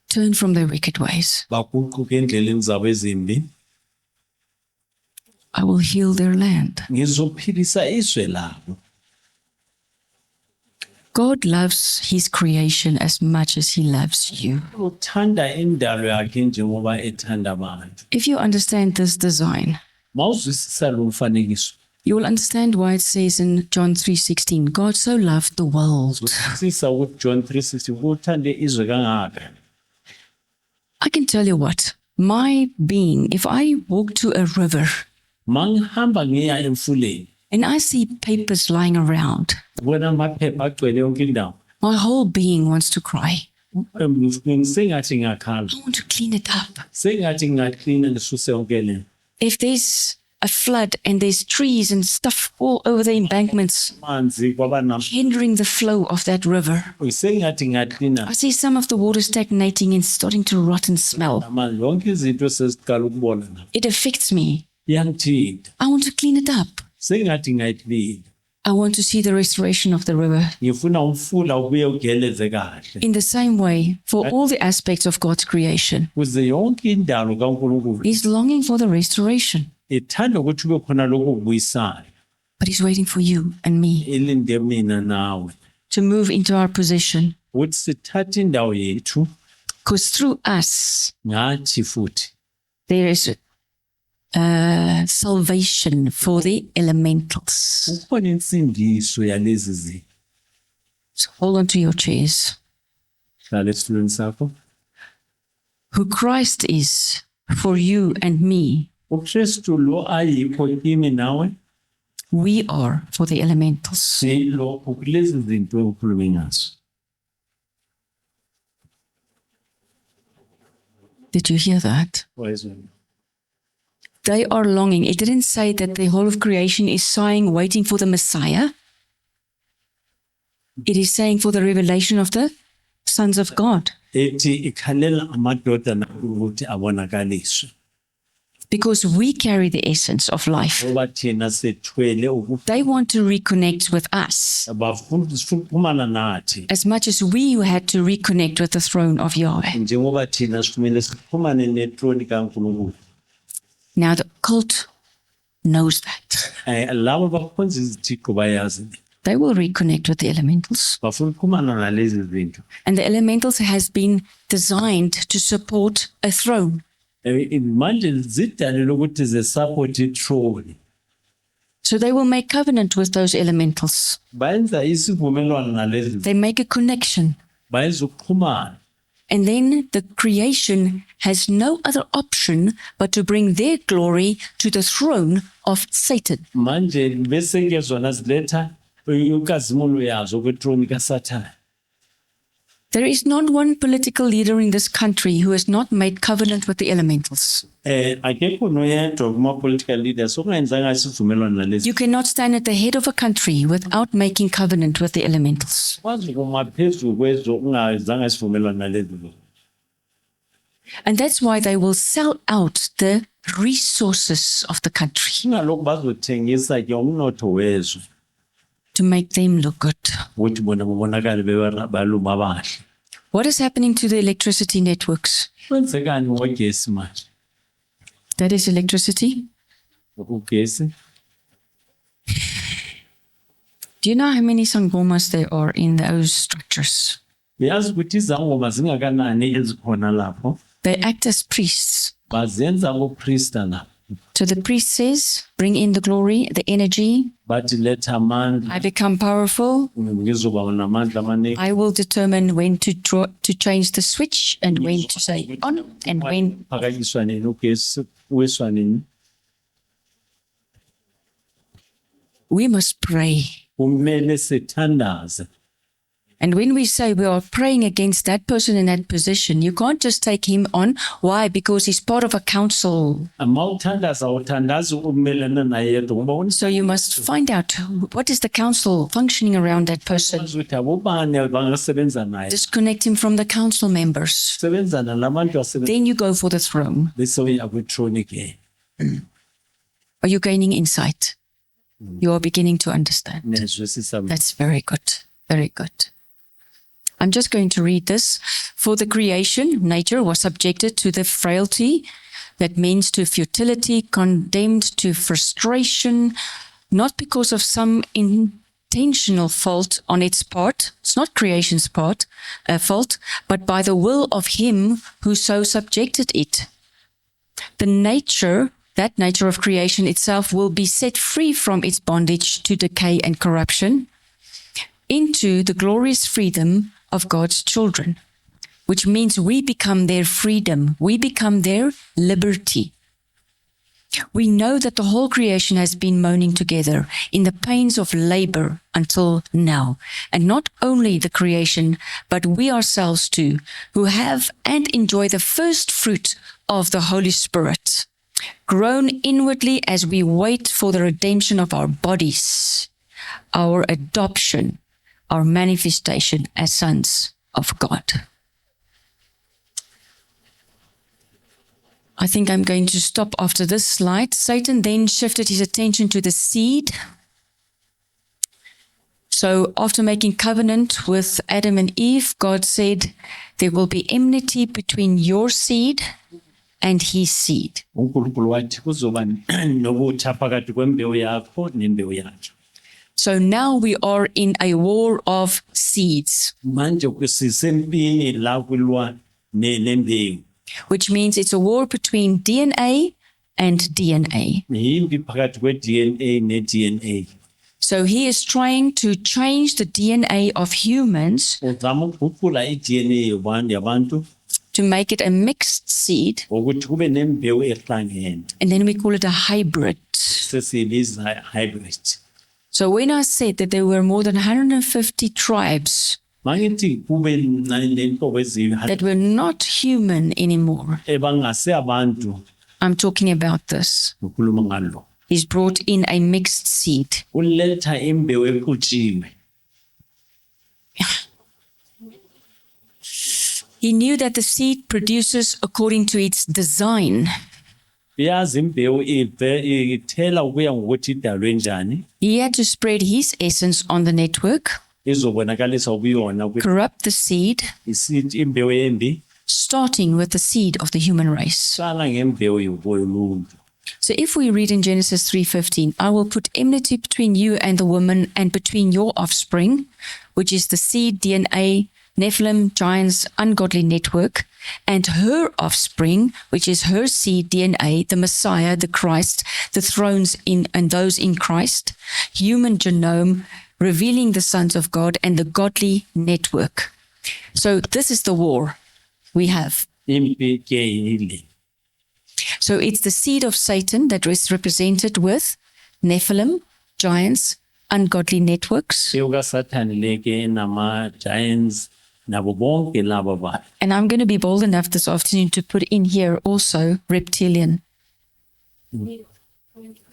turn from their wicked ways, I will heal their land. God loves his creation as much as he loves you. If you understand this design, you will understand why it says in John 3:16, God so loved the world. I can tell you what, my being, if I walk to a river and I see papers lying around, my whole being wants to cry. I want to clean it up. If there's a flood and there's trees and stuff all over the embankments hindering the flow of that river, I see some of the water stagnating and starting to rot and smell. It affects me. I want to clean it up. I want to see the restoration of the river. In the same way, for all the aspects of God's creation, He's longing for the restoration. But He's waiting for you and me to move into our position. Because through us, there is salvation for the elementals. So hold on to your chairs. Who Christ is for you and me, we are for the elementals. Did you hear that? They are longing. It didn't say that the whole of creation is sighing, waiting for the Messiah. It is saying for the revelation of the sons of God. Because we carry the essence of life. They want to reconnect with us as much as we had to reconnect with the throne of Yahweh. Now the cult knows that. They will reconnect with the elementals. And the elementals has been designed to support a throne. So they will make covenant with those elementals. They make a connection. And then the creation has no other option but to bring their glory to the throne of Satan. There is not one political leader in this country who has not made covenant with the elementals. You cannot stand at the head of a country without making covenant with the elementals. And that's why they will sell out the resources of the country to make them look good. What is happening to the electricity networks? That is electricity. Do you know how many sangomas there are in those structures? They act as priests. So the priest says, bring in the glory, the energy. I become powerful. I will determine when to change the switch and when to say on and when. We must pray And when we say we are praying against that person in that position, you can't just take him on. Why? Because he's part of a council. So you must find out what is the council functioning around that person. Disconnect him from the council members. Then you go for the throne. Are you gaining insight? You are beginning to understand. That's very good. Very good. I'm just going to read this. For the creation, nature was subjected to the frailty, that means to futility, condemned to frustration, not because of some intentional fault on its part. It's not creation's fault, but by the will of him who so subjected it. That nature of creation itself will be set free from its bondage to decay and corruption into the glorious freedom of God's children, which means we become their freedom. We become their liberty. We know that the whole creation has been moaning together in the pains of labor until now. And not only the creation, but we ourselves too, who have and enjoy the first fruit of the Holy Spirit, groan inwardly as we wait for the redemption of our bodies, our adoption, our manifestation as sons of God. I think I'm going to stop after this slide. Satan then shifted his attention to the seed. So after making covenant with Adam and Eve, God said, there will be enmity between your seed and his seed. So now we are in a war of seeds, which means it's a war between DNA and DNA. So he is trying to change the DNA of humans to make it a mixed seed. And then we call it a hybrid. So when I said that there were more than 150 tribes that were not human anymore, I'm talking about this. He's brought in a mixed seed. He knew that the seed produces according to its design. He had to spread his essence on the network, corrupt the seed, starting with the seed of the human race. So if we read in Genesis 3:15, I will put enmity between you and the woman and between your offspring, which is the seed, DNA, Nephilim, giants, ungodly network, and her offspring, which is her seed, DNA, the Messiah, the Christ, the thrones and those in Christ, human genome, revealing the sons of God and the godly network. So this is the war we have. So it's the seed of Satan that is represented with Nephilim, giants, ungodly networks. And I'm going to be bold enough this afternoon to put in here also reptilian.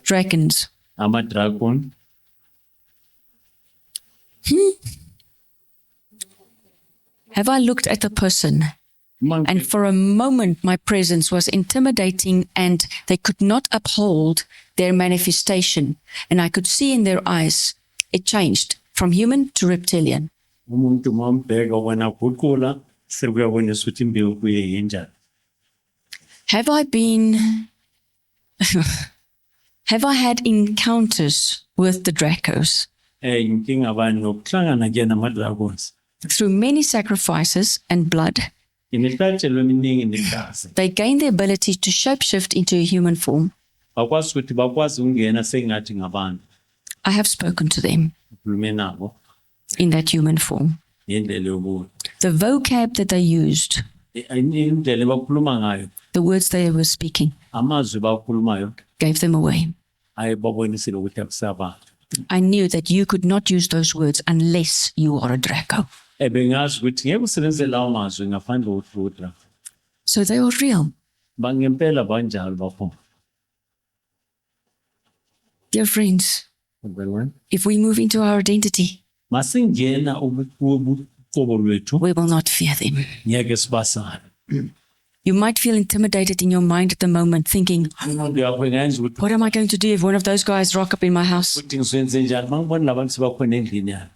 Dragons. Have I looked at the person? And for a moment, my presence was intimidating and they could not uphold their manifestation. And I could see in their eyes, it changed from human to reptilian. Have I had encounters with the Dracos? Through many sacrifices and blood, they gain the ability to shapeshift into a human form. I have spoken to them in that human form. The vocab that they used, the words they were speaking, gave them away. I knew that you could not use those words unless you are a Draco. Ebengazi ukuthi ngeke usebenzise lawo mazwi ngaphandle kokuhlutra. So they are real. Bangempela banjalo bakhona. Dear friends, if we move into our identity, Masingena ubuqobo lwethu we will not fear them. ngeke sibasale. You might feel intimidated in your mind at the moment, thinking, Uyawenza ukuthi what am I going to do if one of those guys rock up in my house? ngizoyenze njani mangibona labantu sebakhona endlini yami.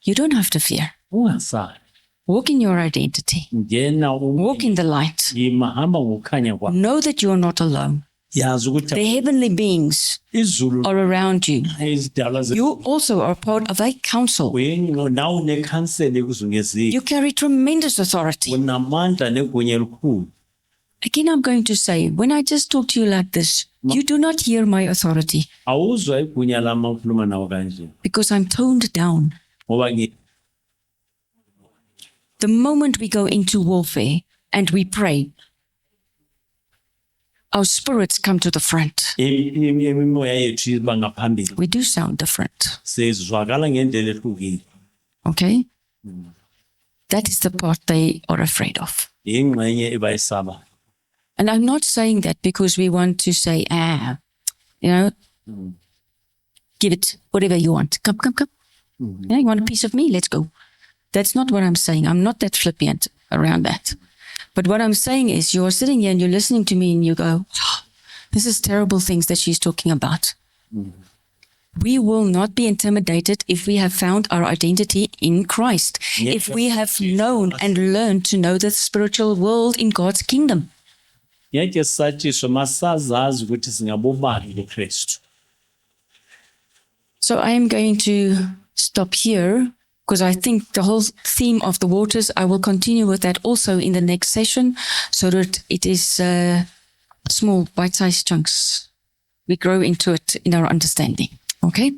You don't have to fear. Ungasali. Walk in your identity. Ngena Walk in the light. hamba ngokukhanya kwakho. Know that you are not alone. Yazi ukuthi The heavenly beings izulu are around you. izidalwa You also are part of a council. nawo nekhansela ekuzungezile. You carry tremendous authority. Unamandla negunya elikhulu. Again, I'm going to say, when I just talk to you like this, you do not hear my authority Awuzwa igunya lami ngikhuluma nawe kanje. because I'm toned down. Ngoba The moment we go into warfare and we pray, our spirits come to the front. imimoya yethu iba ngaphambili. We do sound different. Sezwakala ngendlela ehlukile. Okay? That is the part they are afraid of. Ingxenye ebayisaba. And I'm not saying that because we want to say, give it whatever you want. Come. Yeah, you want a piece of me? Let's go. That's not what I'm saying. I'm not that flippant around that. But what I'm saying is you're sitting here and you're listening to me and you go, this is terrible things that she's talking about. We will not be intimidated if we have found our identity in Christ. If we have known and learned to know the spiritual world in God's kingdom. Ngeke satshiswe masazazi ukuthi singabobani kuKristu. So I am going to stop here because I think the whole theme of the waters, I will continue with that also in the next session so that it is small bite-sized chunks. We grow into it in our understanding. Okay?